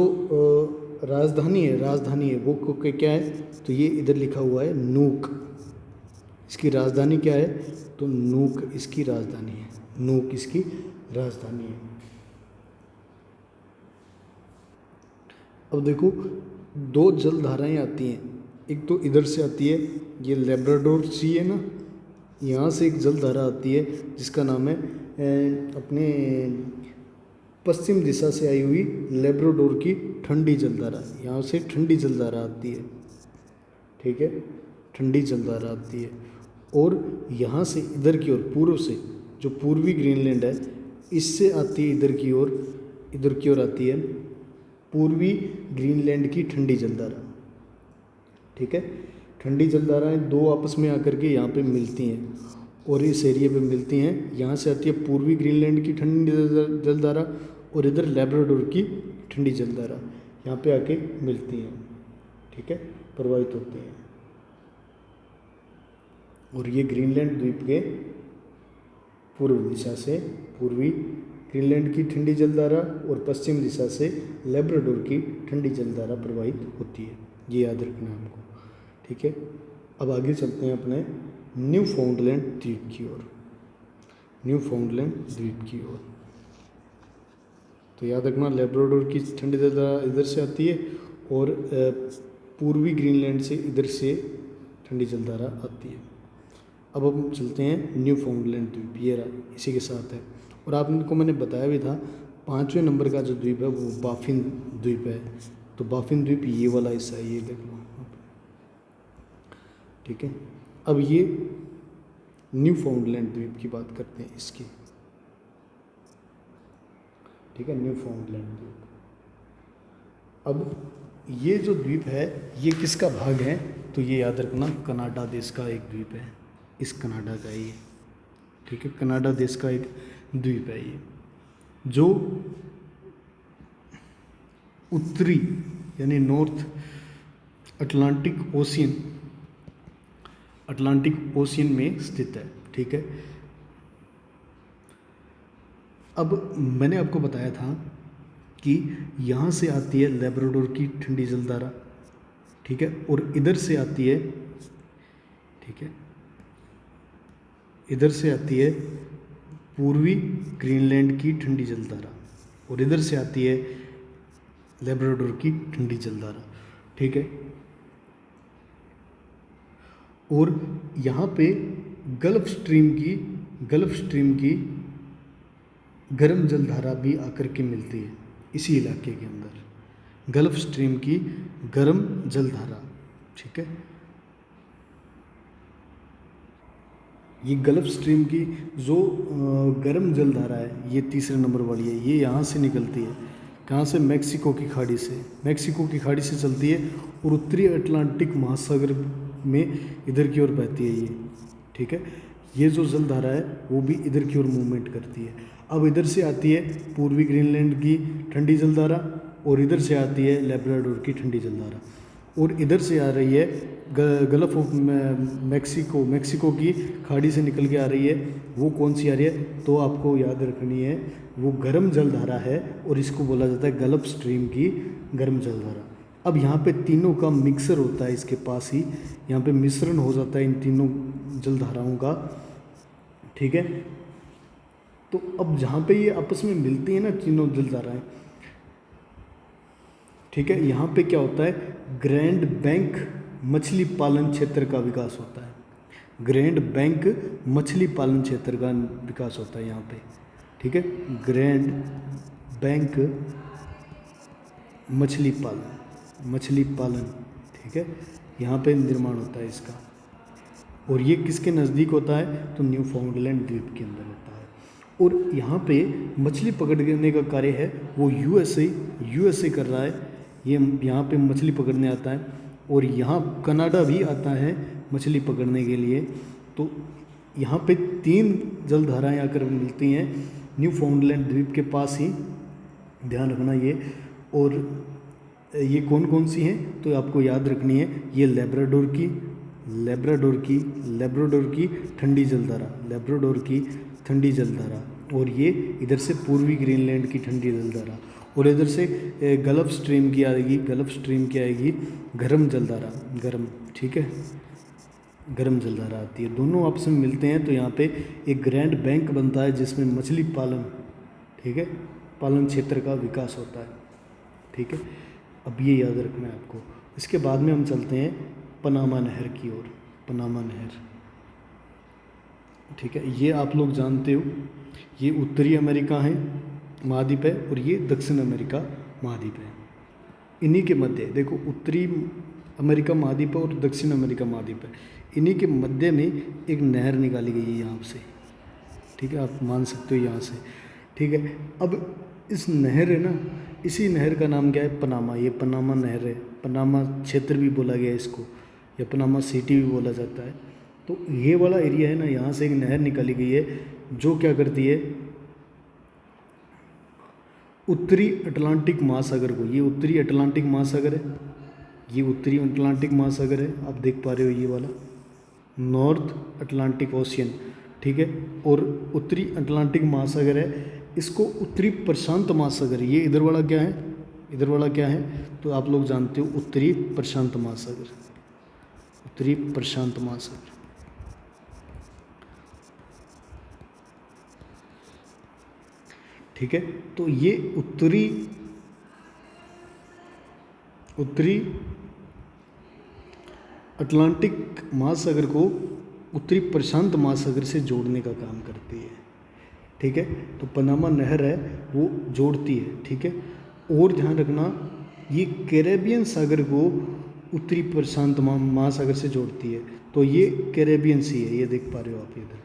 राजधानी है वो क्या है, तो ये इधर लिखा हुआ है नूक। इसकी राजधानी क्या है, तो नूक इसकी राजधानी है, नूक इसकी राजधानी है। अब देखो दो जल धाराएं आती हैं, एक तो इधर से आती है, ये लेब्राडोर सी है ना, यहाँ से एक जल धारा आती है जिसका नाम है अपने पश्चिम दिशा से आई हुई लेब्राडोर की ठंडी जलधारा। यहाँ से ठंडी जलधारा आती है, ठीक है, ठंडी जलधारा आती है। और यहाँ से इधर की ओर पूर्व से जो पूर्वी ग्रीनलैंड है, इससे आती है इधर की ओर आती है पूर्वी ग्रीनलैंड की ठंडी जलधारा, ठीक है। ठंडी जलधाराएं दो आपस में आकर के यहाँ पे मिलती हैं और इस एरिया पे मिलती हैं। यहाँ से आती है पूर्वी ग्रीनलैंड की ठंडी जलधारा और इधर लेब्राडोर की ठंडी जलधारा, यहाँ पे आके मिलती हैं, ठीक है, प्रवाहित होती हैं। और ये ग्रीनलैंड द्वीप के पूर्व दिशा से पूर्वी ग्रीनलैंड की ठंडी जलधारा और पश्चिम दिशा से लेब्राडोर की ठंडी जलधारा प्रवाहित होती है, ये याद रखना है आपको, ठीक है। अब आगे चलते हैं अपने न्यूफाउंडलैंड द्वीप की ओर, न्यूफाउंडलैंड द्वीप की ओर। तो याद रखना लेब्राडोर की ठंडी जलधारा इधर से आती है और पूर्वी ग्रीनलैंड से इधर से ठंडी जलधारा आती है। अब हम चलते हैं न्यूफाउंडलैंड द्वीप, ये इसी के साथ है। और आपको मैंने बताया भी था 5वें नंबर का जो द्वीप है वो बाफिन द्वीप है। तो बाफिन द्वीप ये वाला हिस्सा है, ये देख लो, ठीक है। अब ये न्यूफाउंडलैंड द्वीप की बात करते हैं इसकी, ठीक है, न्यूफाउंडलैंड द्वीप। अब ये जो द्वीप है ये किसका भाग है, तो ये याद रखना कनाडा देश का एक द्वीप है, इस कनाडा का ये, ठीक है, कनाडा देश का एक द्वीप है ये, जो उत्तरी यानी नॉर्थ अटलांटिक ओशियन में स्थित है, ठीक है। अब मैंने आपको बताया था कि यहाँ से आती है लेब्राडोर की ठंडी जलधारा, ठीक है, और इधर से आती है, ठीक है, इधर से आती है पूर्वी ग्रीनलैंड की ठंडी जलधारा और इधर से आती है लेब्राडोर की ठंडी जलधारा, ठीक है। और यहाँ पे गल्फ स्ट्रीम की गर्म जलधारा भी आकर के मिलती है इसी इलाके के अंदर, गल्फ स्ट्रीम की गर्म जलधारा, ठीक है। ये गल्फ स्ट्रीम की जो गर्म जलधारा है ये तीसरे नंबर वाली है, ये यहाँ से निकलती है, कहाँ से, मेक्सिको की खाड़ी से चलती है और उत्तरी अटलांटिक महासागर में इधर की ओर बहती है ये, ठीक है। ये जो जलधारा है वो भी इधर की ओर मूवमेंट करती है। अब इधर से आती है पूर्वी ग्रीनलैंड की ठंडी जलधारा और इधर से आती है लेब्राडोर की ठंडी जलधारा और इधर से आ रही है गल्फ ऑफ मेक्सिको की खाड़ी से निकल के आ रही है। वो कौन सी आ रही है, तो आपको याद रखनी है वो गर्म जलधारा है और इसको बोला जाता है गल्फ स्ट्रीम की गर्म जलधारा। अब यहाँ पे तीनों का मिक्सर होता है, इसके पास ही यहाँ पे मिश्रण हो जाता है इन तीनों जलधाराओं का, ठीक है। तो अब जहाँ पे ये आपस में मिलती है ना तीनों जलधाराएं, ठीक है, यहाँ पे क्या होता है, ग्रैंड बैंक मछली पालन क्षेत्र का विकास होता है, ग्रैंड बैंक मछली पालन क्षेत्र का विकास होता है यहाँ पे, ठीक है, ग्रैंड बैंक मछली पालन, ठीक है, यहाँ पे निर्माण होता है इसका। और ये किसके नज़दीक होता है, तो न्यूफाउंडलैंड द्वीप के अंदर होता है। और यहाँ पे मछली पकड़ने का कार्य है वो यूएसए कर रहा है, ये यहाँ पे मछली पकड़ने आता है और यहाँ कनाडा भी आता है मछली पकड़ने के लिए। तो यहाँ पे 3 जलधाराएं आकर मिलती हैं न्यूफाउंडलैंड द्वीप के पास ही, ध्यान रखना ये। और ये कौन कौन सी हैं तो आपको याद रखनी है, ये लेब्राडोर की ठंडी जलधारा, लेब्राडोर की ठंडी जलधारा, और ये इधर से पूर्वी ग्रीनलैंड की ठंडी जलधारा, और इधर से गल्फ स्ट्रीम की आएगी गर्म जलधारा, गर्म, ठीक है, गर्म जलधारा आती है। दोनों आपस में मिलते हैं तो यहाँ पे एक ग्रैंड बैंक बनता है जिसमें मछली पालन, ठीक है, पालन क्षेत्र का विकास होता है, ठीक है। अब ये याद रखना है आपको। इसके बाद में हम चलते हैं पनामा नहर की ओर, पनामा नहर, ठीक है। ये आप लोग जानते हो, ये उत्तरी अमेरिका है महाद्वीप है, और ये दक्षिण अमेरिका महाद्वीप है। इन्हीं के मध्य देखो, उत्तरी अमेरिका महाद्वीप है और दक्षिण अमेरिका महाद्वीप है, इन्हीं के मध्य में एक नहर निकाली गई है यहाँ से, ठीक है, आप मान सकते हो यहाँ से, ठीक है। अब इस नहर है ना, इसी नहर का नाम क्या है, पनामा, ये पनामा नहर है, पनामा क्षेत्र भी बोला गया है इसको, या पनामा सिटी भी बोला जाता है। तो ये वाला एरिया है ना, यहाँ से एक नहर निकाली गई है जो क्या करती है, उत्तरी अटलांटिक महासागर को, ये उत्तरी अटलांटिक महासागर है, ये उत्तरी अटलांटिक महासागर है, आप देख पा रहे हो ये वाला नॉर्थ अटलांटिक ओशियन, ठीक है, और उत्तरी अटलांटिक महासागर है, इसको उत्तरी प्रशांत महासागर, ये इधर वाला क्या है, इधर वाला क्या है तो आप लोग जानते हो उत्तरी प्रशांत महासागर, उत्तरी प्रशांत महासागर, ठीक है। तो ये उत्तरी अटलांटिक महासागर को उत्तरी प्रशांत महासागर से जोड़ने का काम करती है, ठीक है। तो पनामा नहर है वो जोड़ती है, ठीक है। और ध्यान रखना, ये कैरेबियन सागर को उत्तरी प्रशांत महासागर से जोड़ती है, तो ये कैरेबियन सी है, ये देख पा रहे हो आप इधर,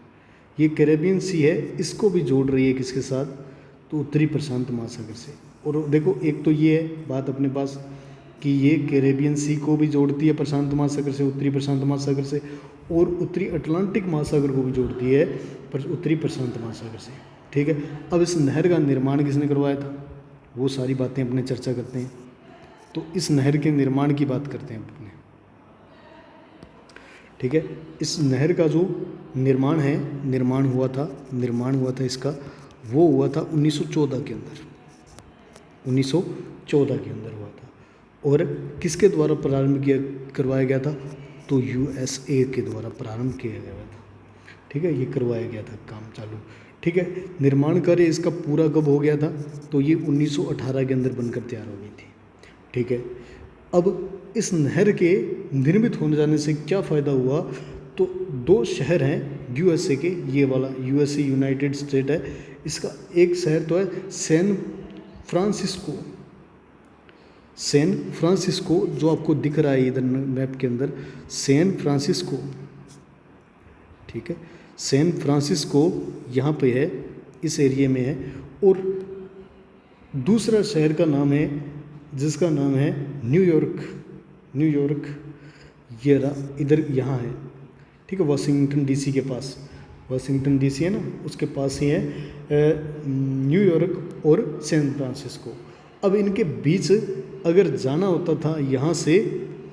ये कैरेबियन सी है, इसको भी जोड़ रही है किसके साथ, तो उत्तरी प्रशांत महासागर से। और देखो एक तो ये है बात अपने पास कि ये कैरेबियन सी को भी जोड़ती है प्रशांत महासागर से, उत्तरी प्रशांत महासागर से, और उत्तरी अटलांटिक महासागर को भी जोड़ती है उत्तरी प्रशांत महासागर से, ठीक है। अब इस नहर का निर्माण किसने करवाया था, वो सारी बातें अपने चर्चा करते हैं। तो इस नहर के निर्माण की बात करते हैं अपने, ठीक है। इस नहर का जो निर्माण हुआ था इसका, वो हुआ था 1914 के अंदर, 1914 के अंदर हुआ था। और किसके द्वारा करवाया गया था, तो USA के द्वारा प्रारंभ किया गया था, ठीक है, ये करवाया गया था काम चालू, ठीक है। निर्माण कार्य इसका पूरा कब हो गया था, तो ये 1918 के अंदर बनकर तैयार हो गई थी, ठीक है। अब इस नहर के निर्मित होने जाने से क्या फ़ायदा हुआ, तो 2 शहर हैं USA के, ये वाला USA यूनाइटेड स्टेट है, इसका एक शहर तो है सैन फ्रांसिस्को, जो आपको दिख रहा है इधर मैप के अंदर, सैन फ्रांसिस्को, ठीक है, सैन फ्रांसिस्को यहाँ पे है, इस एरिया में है। और दूसरा शहर का नाम है, जिसका नाम है न्यूयॉर्क, ये रहा इधर यहाँ है, ठीक है, वाशिंगटन DC के पास, वाशिंगटन DC है ना, उसके पास ही है न्यूयॉर्क और सैन फ्रांसिस्को। अब इनके बीच अगर जाना होता था यहाँ से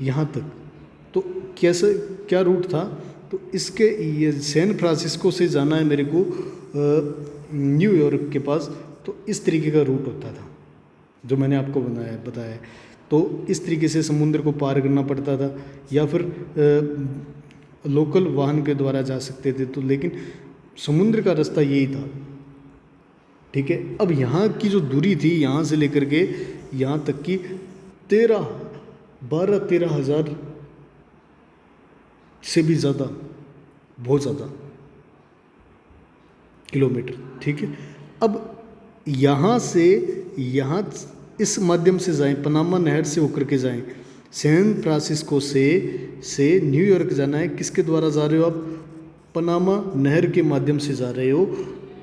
यहाँ तक, तो कैसे क्या रूट था, तो इसके ये सैन फ्रांसिस्को से जाना है मेरे को न्यूयॉर्क के पास, तो इस तरीके का रूट होता था जो मैंने आपको बताया। तो इस तरीके से समुद्र को पार करना पड़ता था, या फिर लोकल वाहन के द्वारा जा सकते थे, तो लेकिन समुद्र का रास्ता यही था, ठीक है। अब यहाँ की जो दूरी थी यहाँ से लेकर के यहाँ तक की 12-13 हज़ार से भी ज़्यादा, बहुत ज़्यादा किलोमीटर, ठीक है। अब यहाँ से यहाँ इस माध्यम से जाएं, पनामा नहर से होकर के जाएं, सैन फ्रांसिस्को से न्यूयॉर्क जाना है, किसके द्वारा जा रहे हो आप, पनामा नहर के माध्यम से जा रहे हो।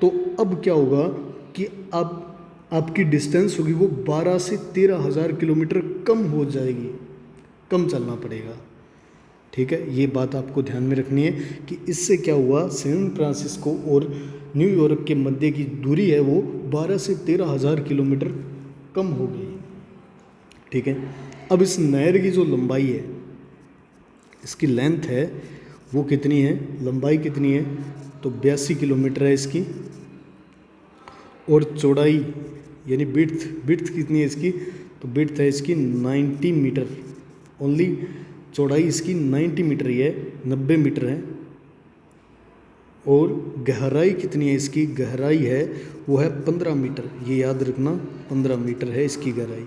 तो अब क्या होगा कि आपकी डिस्टेंस होगी वो 12 से 13 हज़ार किलोमीटर कम हो जाएगी, कम चलना पड़ेगा, ठीक है। ये बात आपको ध्यान में रखनी है कि इससे क्या हुआ, सैन फ्रांसिस्को और न्यूयॉर्क के मध्य की दूरी है वो 12 से 13 हज़ार किलोमीटर कम हो गई। ठीक है, अब इस नहर की जो लंबाई है, इसकी लेंथ है वो कितनी है, लंबाई कितनी है, तो 82 किलोमीटर है इसकी। और चौड़ाई यानी बिड्थ कितनी है इसकी, तो बिड्थ है इसकी 90 मीटर। ओनली चौड़ाई इसकी 90 मीटर ही है, 90 मीटर है। और गहराई कितनी है इसकी, गहराई है वो है 15 मीटर, ये याद रखना 15 मीटर है इसकी गहराई।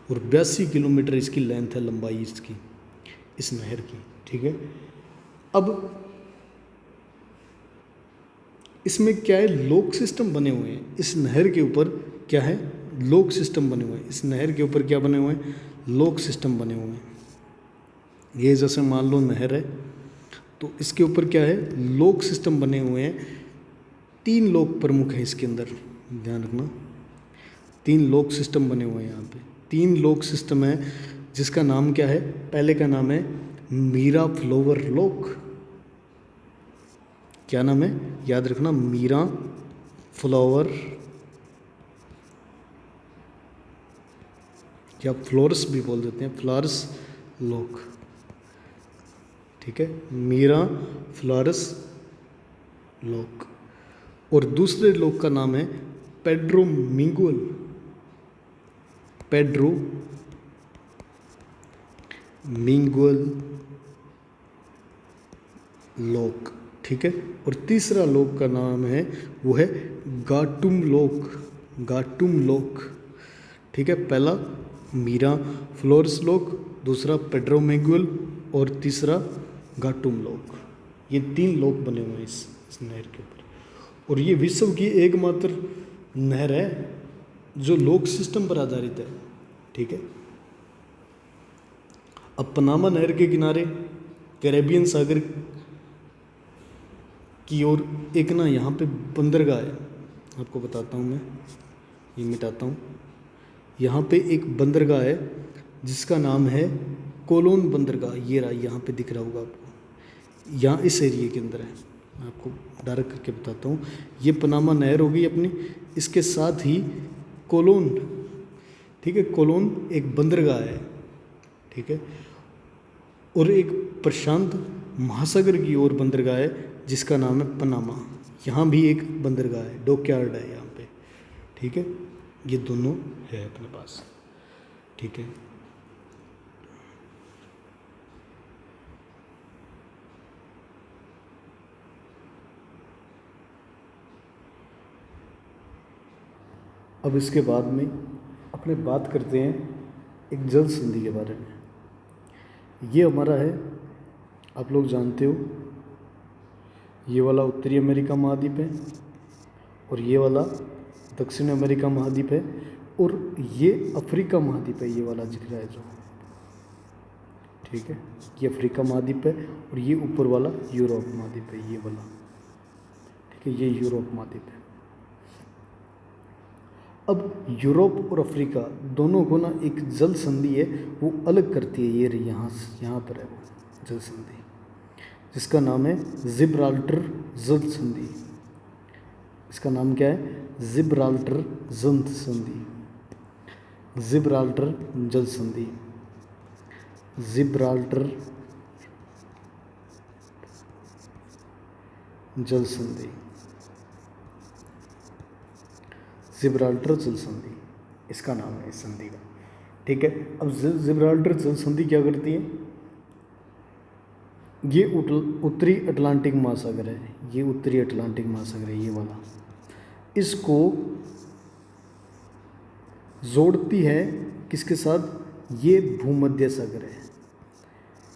और 82 किलोमीटर इसकी लेंथ है, लंबाई इसकी, इस नहर की। ठीक है, अब इसमें क्या है, लॉक सिस्टम बने हुए हैं इस नहर के ऊपर। क्या है, लॉक सिस्टम बने हुए हैं इस नहर के ऊपर। क्या बने हुए हैं, लॉक सिस्टम बने हुए हैं। ये जैसे मान लो नहर है, तो इसके ऊपर क्या है, लॉक सिस्टम बने हुए हैं। 3 लॉक प्रमुख हैं इसके अंदर, ध्यान रखना 3 लॉक सिस्टम बने हुए हैं यहाँ पे। 3 लॉक सिस्टम है, जिसका नाम क्या है, पहले का नाम है मीरा फ्लोवर लॉक। क्या नाम है, याद रखना, मीरा फ्लावर या फ्लोरस भी बोल देते हैं, फ्लावर्स लॉक। ठीक है, मीरा फ्लावर्स लॉक। और दूसरे लॉक का नाम है पेड्रो मिंगुअल, पेड्रो मिंगुअल लॉक। ठीक है, और तीसरा लॉक का नाम है वो है गाटुम लॉक, गाटुम लॉक। ठीक है, पहला मीरा फ्लोरस लॉक, दूसरा पेड्रो मिंगुअल और तीसरा गाटुम लॉक। ये 3 लॉक बने हुए हैं इस नहर के ऊपर। और ये विश्व की एकमात्र नहर है जो लॉक सिस्टम पर आधारित है। ठीक है, अब पनामा नहर के किनारे कैरेबियन सागर की ओर एक ना यहाँ पे बंदरगाह है, आपको बताता हूँ मैं, ये मिटाता हूँ। यहाँ पे एक बंदरगाह है जिसका नाम है कोलोन बंदरगाह। ये रहा, यहाँ पे दिख रहा होगा आपको, यहाँ इस एरिए के अंदर है। मैं आपको डायरेक्ट करके बताता हूँ। ये पनामा नहर होगी अपनी, इसके साथ ही कोलोन, ठीक है, कोलोन एक बंदरगाह है। ठीक है, और एक प्रशांत महासागर की ओर बंदरगाह है जिसका नाम है पनामा। यहाँ भी एक बंदरगाह है, डॉकयार्ड है यहाँ पे। ठीक है, ये दोनों है अपने पास। ठीक है, अब इसके बाद में अपने बात करते हैं एक जल संधि के बारे में। ये हमारा है, आप लोग जानते हो, ये वाला उत्तरी अमेरिका महाद्वीप है और ये वाला दक्षिण अमेरिका महाद्वीप है और ये अफ्रीका महाद्वीप है, ये वाला दिख रहा है जो। ठीक है, ये अफ्रीका महाद्वीप है और ये ऊपर वाला यूरोप महाद्वीप है, ये वाला। ठीक है, ये यूरोप महाद्वीप है। अब यूरोप और अफ्रीका दोनों को ना एक जल संधि है वो अलग करती है। ये यहाँ पर है वो जल संधि, जिसका नाम है जिब्राल्टर जल संधि। इसका नाम क्या है, जिब्राल्टर जल संधि, जिब्राल्टर जल संधि, जिब्राल्टर जल संधि, जिब्राल्टर जल संधि, इसका नाम है इस संधि का। ठीक है, अब जिब्राल्टर जल संधि क्या करती है, ये उत्तरी अटलांटिक महासागर है, ये उत्तरी अटलांटिक महासागर है, ये वाला। इसको जोड़ती है किसके साथ, ये भूमध्य सागर है।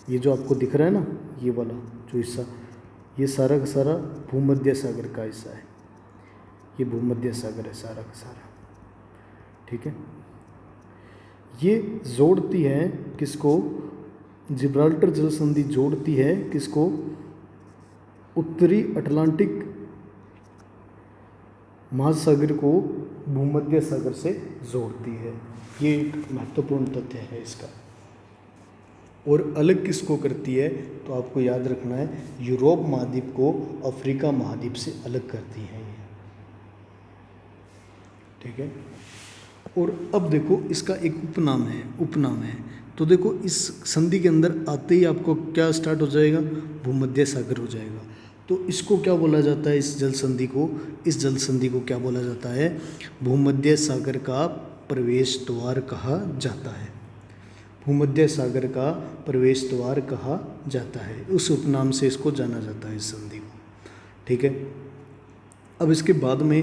ये जो आपको दिख रहा है ना, ये वाला जो हिस्सा, ये सारा का सारा भूमध्य सागर का हिस्सा है। ये भूमध्य सागर है सारा का सारा। ठीक है, ये जोड़ती है किसको, जिब्राल्टर जल संधि जोड़ती है किसको, उत्तरी अटलांटिक महासागर को भूमध्य सागर से जोड़ती है। ये एक महत्वपूर्ण तथ्य है इसका। और अलग किसको करती है, तो आपको याद रखना है यूरोप महाद्वीप को अफ्रीका महाद्वीप से अलग करती है ये। ठीक है, और अब देखो इसका एक उपनाम है। तो देखो इस संधि के अंदर आते ही आपको क्या स्टार्ट हो जाएगा, भूमध्य सागर हो जाएगा। तो इसको क्या बोला जाता है, इस जल संधि को क्या बोला जाता है, भूमध्य सागर का प्रवेश द्वार कहा जाता है। भूमध्य सागर का प्रवेश द्वार कहा जाता है, उस उपनाम से इसको जाना जाता है, इस संधि को। ठीक है, अब इसके बाद में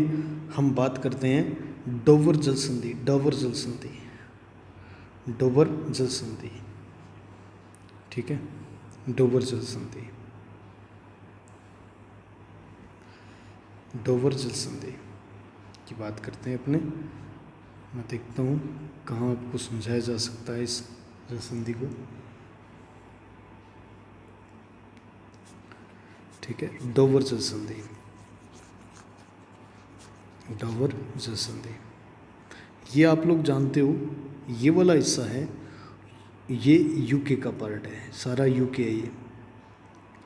हम बात करते हैं डोवर जल संधि। ठीक है, डोवर जल संधि की बात करते हैं अपने। मैं देखता हूँ कहाँ आपको समझाया जा सकता है इस जल संधि को। ठीक है, डोवर जल संधि ये आप लोग जानते हो, ये वाला हिस्सा है, ये यूके का पार्ट है, सारा यूके है ये,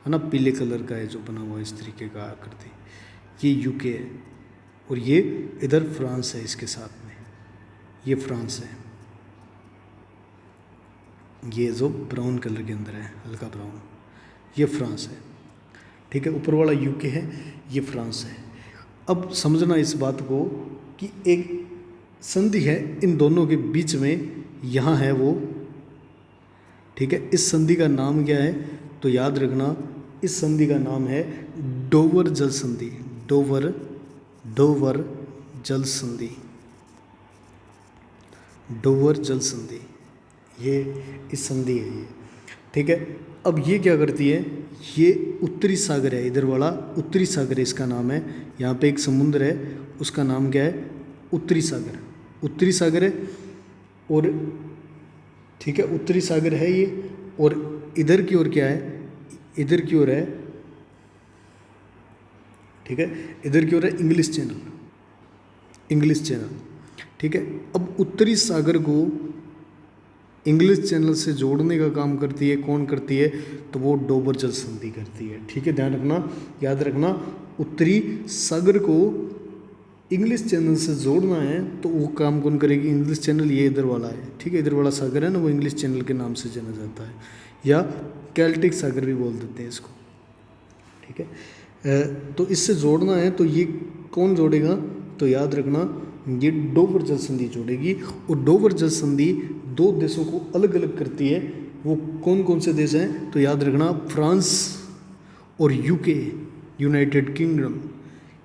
है ना, पीले कलर का है जो बना हुआ इस तरीके का आकृति, ये यूके है। और ये इधर फ्रांस है, इसके साथ में ये फ्रांस है, ये जो ब्राउन कलर के अंदर है, हल्का ब्राउन, ये फ्रांस है। ठीक है, ऊपर वाला यूके है, ये फ्रांस है। अब समझना इस बात को कि एक संधि है इन दोनों के बीच में, यहाँ है वो। ठीक है, इस संधि का नाम क्या है, तो याद रखना इस संधि का नाम है डोवर जल संधि। डोवर जल संधि, ये इस संधि है ये। ठीक है, अब ये क्या करती है, ये उत्तरी सागर है, इधर वाला उत्तरी सागर है, इसका नाम है। यहाँ पे एक समुद्र है, उसका नाम क्या है, उत्तरी सागर है। और ठीक है, उत्तरी सागर है ये। और इधर की ओर क्या है, इधर की ओर है, ठीक है, इधर की ओर है इंग्लिश चैनल। ठीक है, अब उत्तरी सागर को इंग्लिश चैनल से जोड़ने का काम करती है, कौन करती है, तो वो डोवर जल संधि करती है। ठीक है, ध्यान रखना, याद रखना, उत्तरी सागर को इंग्लिश चैनल से जोड़ना है तो वो काम कौन करेगी, इंग्लिश चैनल, ये इधर वाला है। ठीक है, इधर वाला सागर है ना, वो इंग्लिश चैनल के नाम से जाना जाता है, या कैल्टिक सागर भी बोल देते हैं इसको। ठीक है, तो इससे जोड़ना है तो ये कौन जोड़ेगा, तो याद रखना ये डोवर जल संधि जोड़ेगी। और डोवर जल संधि दो देशों को अलग अलग करती है। वो कौन कौन से देश हैं, तो याद रखना फ्रांस और यूके, यूनाइटेड किंगडम,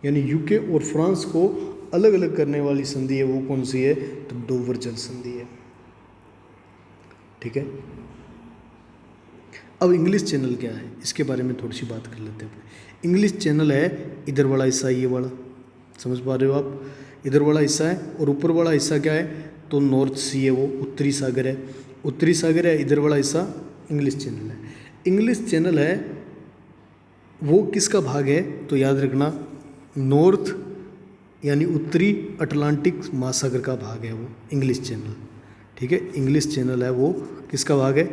यानी यूके और फ्रांस को अलग अलग करने वाली संधि है, वो कौन सी है, तो डोवर जल संधि है। ठीक है, अब इंग्लिश चैनल क्या है, इसके बारे में थोड़ी सी बात कर लेते हैं। इंग्लिश चैनल है इधर वाला हिस्सा, ये वाला, समझ पा रहे हो आप, इधर वाला हिस्सा है। और ऊपर वाला हिस्सा क्या है, तो नॉर्थ सी है, वो उत्तरी सागर है। इधर वाला हिस्सा इंग्लिश चैनल है। इंग्लिश चैनल है वो किसका भाग है, तो याद रखना नॉर्थ यानी उत्तरी अटलांटिक महासागर का भाग है वो इंग्लिश चैनल। ठीक है, इंग्लिश चैनल है वो किसका भाग है,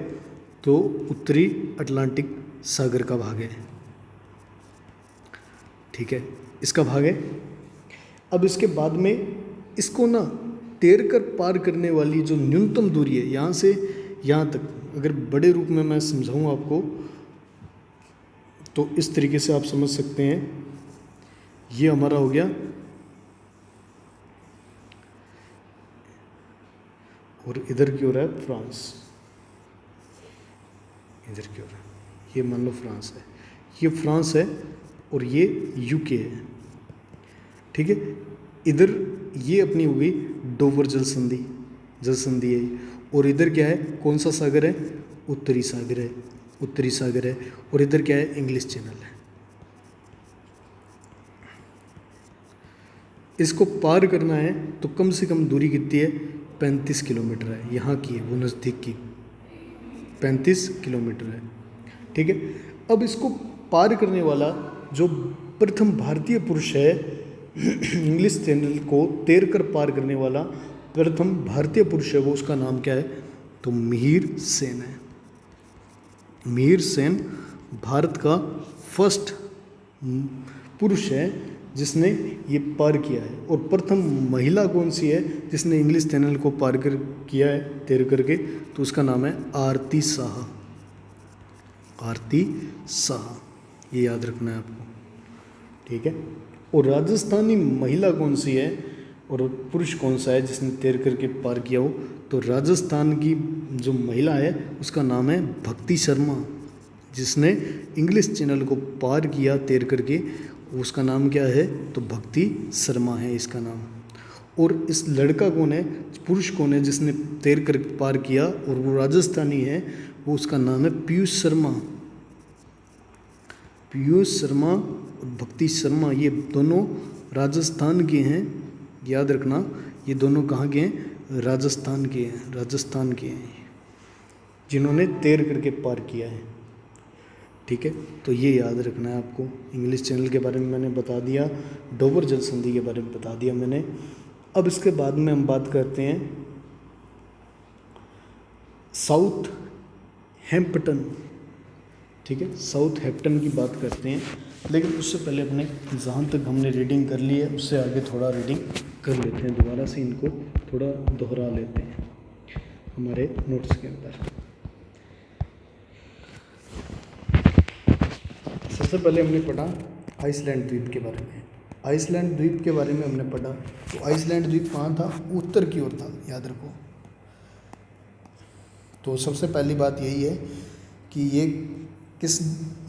तो उत्तरी अटलांटिक सागर का भाग है। ठीक है, इसका भाग है। अब इसके बाद में इसको ना तैरकर पार करने वाली जो न्यूनतम दूरी है, यहाँ से यहाँ तक, अगर बड़े रूप में मैं समझाऊँ आपको तो इस तरीके से आप समझ सकते हैं। ये हमारा हो गया, और इधर की ओर है फ्रांस, इधर की ओर, ये मान लो फ्रांस है, ये फ्रांस है और ये यूके है। ठीक है, इधर ये अपनी हो गई डोवर जल संधि है। और इधर क्या है, कौन सा सागर है, उत्तरी सागर है। और इधर क्या है, इंग्लिश चैनल है। इसको पार करना है तो कम से कम दूरी कितनी है, 35 किलोमीटर है, यहाँ की है वो नज़दीक की 35 किलोमीटर है। ठीक है, अब इसको पार करने वाला जो प्रथम भारतीय पुरुष है, इंग्लिश चैनल को तैरकर पार करने वाला प्रथम भारतीय पुरुष है, वो उसका नाम क्या है, तो मिहिर सेन है। मिहिर सेन भारत का फर्स्ट पुरुष है जिसने ये पार किया है। और प्रथम महिला कौन सी है जिसने इंग्लिश चैनल को पार किया है तैर करके, तो उसका नाम है आरती शाह। आरती शाह, ये याद रखना है आपको, ठीक है। और राजस्थानी महिला कौन सी है और पुरुष कौन सा है जिसने तैर करके पार किया हो, तो राजस्थान की जो महिला है उसका नाम है भक्ति शर्मा, जिसने इंग्लिश चैनल को पार किया तैर करके, उसका नाम क्या है, तो भक्ति शर्मा है इसका नाम। और इस लड़का कौन है, पुरुष कौन है जिसने तैर कर पार किया और वो राजस्थानी है, वो उसका नाम है पीयूष शर्मा। पीयूष शर्मा और भक्ति शर्मा ये दोनों राजस्थान के हैं, याद रखना, ये दोनों कहाँ के हैं, राजस्थान के हैं, राजस्थान के हैं, जिन्होंने तैर करके पार किया है, ठीक है। तो ये याद रखना है आपको। इंग्लिश चैनल के बारे में मैंने बता दिया, डोबर जल संधि के बारे में बता दिया मैंने। अब इसके बाद में हम बात करते हैं साउथ हैम्पटन, ठीक है, साउथ हैम्पटन की बात करते हैं। लेकिन उससे पहले अपने जहाँ तक हमने रीडिंग कर ली है उससे आगे थोड़ा रीडिंग कर लेते हैं, दोबारा से इनको थोड़ा दोहरा लेते हैं हमारे नोट्स के अंदर। सबसे पहले हमने पढ़ा आइसलैंड द्वीप के बारे में। आइसलैंड द्वीप के बारे में हमने पढ़ा, तो आइसलैंड द्वीप कहाँ था, उत्तर की ओर था, याद रखो। तो सबसे पहली बात यही है कि ये किस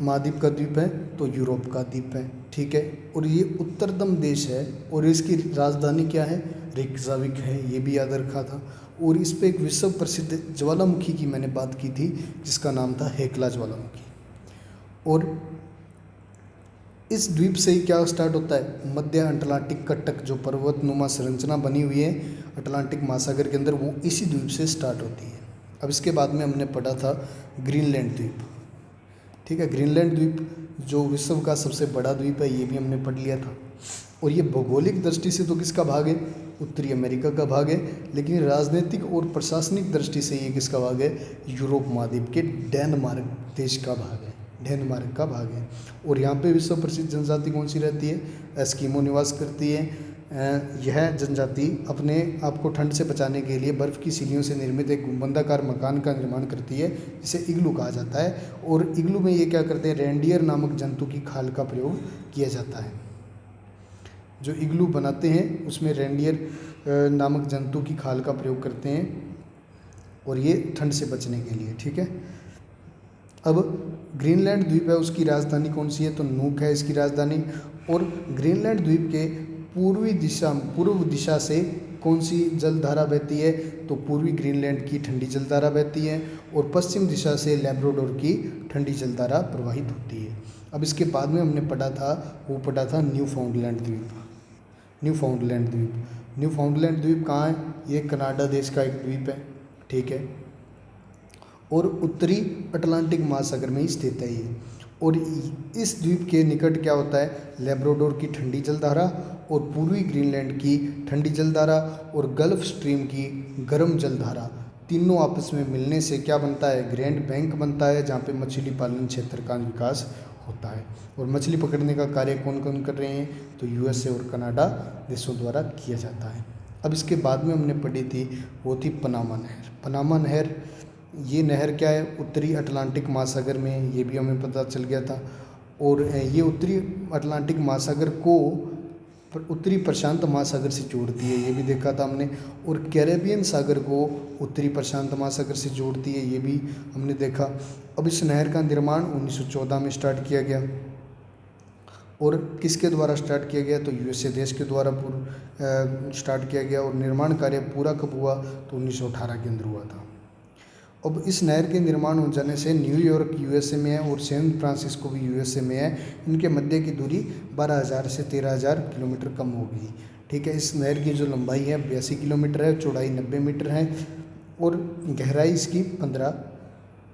महाद्वीप का द्वीप है, तो यूरोप का द्वीप है, ठीक है। और ये उत्तरतम देश है और इसकी राजधानी क्या है, रेयकाविक है, ये भी याद रखा था। और इस पे एक विश्व प्रसिद्ध ज्वालामुखी की मैंने बात की थी जिसका नाम था हेकला ज्वालामुखी। और इस द्वीप से ही क्या स्टार्ट होता है, मध्य अटलांटिक कटक जो पर्वतनुमा संरचना बनी हुई है अटलांटिक महासागर के अंदर, वो इसी द्वीप से स्टार्ट होती है। अब इसके बाद में हमने पढ़ा था ग्रीनलैंड द्वीप, ठीक है। ग्रीनलैंड द्वीप जो विश्व का सबसे बड़ा द्वीप है, ये भी हमने पढ़ लिया था। और ये भौगोलिक दृष्टि से तो किसका भाग है, उत्तरी अमेरिका का भाग है, लेकिन राजनीतिक और प्रशासनिक दृष्टि से ये किसका भाग है, यूरोप महाद्वीप के डेनमार्क देश का भाग है, डेनमार्क का भाग है। और यहाँ पे विश्व प्रसिद्ध जनजाति कौन सी रहती है, एस्किमो निवास करती है। यह जनजाति अपने आप को ठंड से बचाने के लिए बर्फ़ की सीढ़ियों से निर्मित एक गुंबदाकार मकान का निर्माण करती है, जिसे इग्लू कहा जाता है। और इग्लू में ये क्या करते हैं, रेंडियर नामक जंतु की खाल का प्रयोग किया जाता है। जो इग्लू बनाते हैं उसमें रेंडियर नामक जंतु की खाल का प्रयोग करते हैं, और ये ठंड से बचने के लिए, ठीक है। अब ग्रीनलैंड द्वीप है, उसकी राजधानी कौन सी है, तो नूक है इसकी राजधानी। और ग्रीनलैंड द्वीप के पूर्व दिशा से कौन सी जलधारा बहती है, तो पूर्वी ग्रीनलैंड की ठंडी जलधारा बहती है। और पश्चिम दिशा से लैब्राडोर की ठंडी जलधारा प्रवाहित होती है। अब इसके बाद में हमने पढ़ा था न्यूफाउंडलैंड द्वीप। न्यूफाउंडलैंड द्वीप कहाँ है, ये कनाडा देश का एक द्वीप है, ठीक है। और उत्तरी अटलांटिक महासागर में ही स्थित है ये। और इस द्वीप के निकट क्या होता है, लैब्राडोर की ठंडी जलधारा और पूर्वी ग्रीनलैंड की ठंडी जलधारा और गल्फ स्ट्रीम की गर्म जलधारा, तीनों आपस में मिलने से क्या बनता है, ग्रैंड बैंक बनता है, जहाँ पे मछली पालन क्षेत्र का विकास होता है। और मछली पकड़ने का कार्य कौन कौन कर रहे हैं, तो यूएसए और कनाडा देशों द्वारा किया जाता है। अब इसके बाद में हमने पढ़ी थी वो थी पनामा नहर। पनामा नहर, ये नहर क्या है, उत्तरी अटलांटिक महासागर में, ये भी हमें पता चल गया था। और ये उत्तरी अटलांटिक महासागर को उत्तरी प्रशांत महासागर से जोड़ती है, ये भी देखा था हमने। और कैरेबियन सागर को उत्तरी प्रशांत महासागर से जोड़ती है, ये भी हमने देखा। अब इस नहर का निर्माण 1914 में स्टार्ट किया गया। और किसके द्वारा स्टार्ट किया गया, तो यूएसए देश के द्वारा स्टार्ट किया गया। और निर्माण कार्य पूरा कब हुआ, तो 1918 के अंदर हुआ था। अब इस नहर के निर्माण हो जाने से न्यूयॉर्क यूएसए में है और सैन फ्रांसिस्को भी यूएसए में है। इनके मध्य की दूरी 12,000 से 13,000 किलोमीटर कम हो गई, ठीक है। इस नहर की जो लंबाई है 82 किलोमीटर है, चौड़ाई 90 मीटर है और गहराई इसकी 15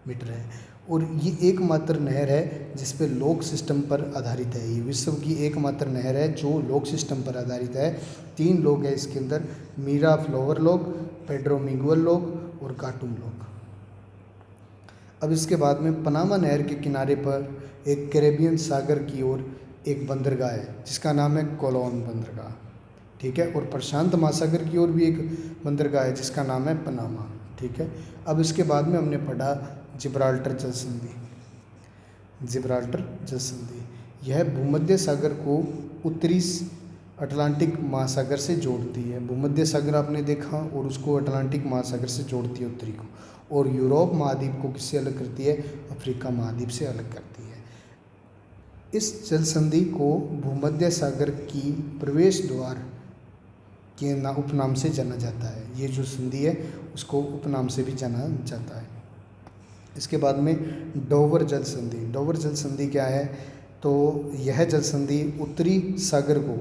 मीटर है। और ये एकमात्र नहर है जिस पे लॉक सिस्टम पर आधारित है। ये विश्व की एकमात्र नहर है जो लॉक सिस्टम पर आधारित है। 3 लॉक है इसके अंदर, Meera flower lock, Pedro Miguel lock और काटूम लॉक। अब इसके बाद में पनामा नहर के किनारे पर एक कैरेबियन सागर की ओर एक बंदरगाह है जिसका नाम है कोलोन बंदरगाह, ठीक है। और प्रशांत महासागर की ओर भी एक बंदरगाह है जिसका नाम है पनामा, ठीक है। अब इसके बाद में हमने पढ़ा जिब्राल्टर जल संधि। जिब्राल्टर जल संधि यह भूमध्य सागर को उत्तरी अटलांटिक महासागर से जोड़ती है। भूमध्य सागर आपने देखा और उसको अटलांटिक महासागर से जोड़ती है उत्तरी को, और यूरोप महाद्वीप को किससे अलग करती है? अफ्रीका महाद्वीप से अलग करती है। इस जल संधि को भूमध्य सागर की प्रवेश द्वार के उपनाम से जाना जाता है। ये जो संधि है उसको उपनाम से भी जाना जाता है। इसके बाद में डोवर जल संधि। डोवर जल संधि क्या है? तो यह जल संधि उत्तरी सागर को,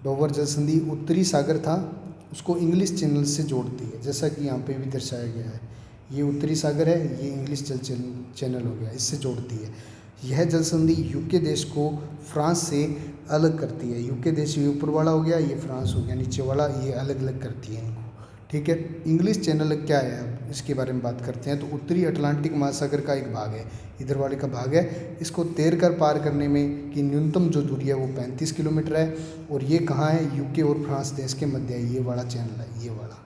डोवर जल संधि उत्तरी सागर था उसको इंग्लिश चैनल से जोड़ती है, जैसा कि यहाँ पे भी दर्शाया गया है। ये उत्तरी सागर है, ये इंग्लिश जल चैनल हो गया, इससे जोड़ती है। यह जल संधि यूके देश को फ्रांस से अलग करती है। यूके देश ये ऊपर वाला हो गया, ये फ्रांस हो गया नीचे वाला, ये अलग अलग करती है इनको, ठीक है। इंग्लिश चैनल क्या है, अब इसके बारे में बात करते हैं। तो उत्तरी अटलांटिक महासागर का एक भाग है, इधर वाले का भाग है। इसको तैर कर पार करने में की न्यूनतम जो दूरी है वो 35 किलोमीटर है। और ये कहाँ है? यूके और फ्रांस देश के मध्य है, ये वाला चैनल है, ये वाला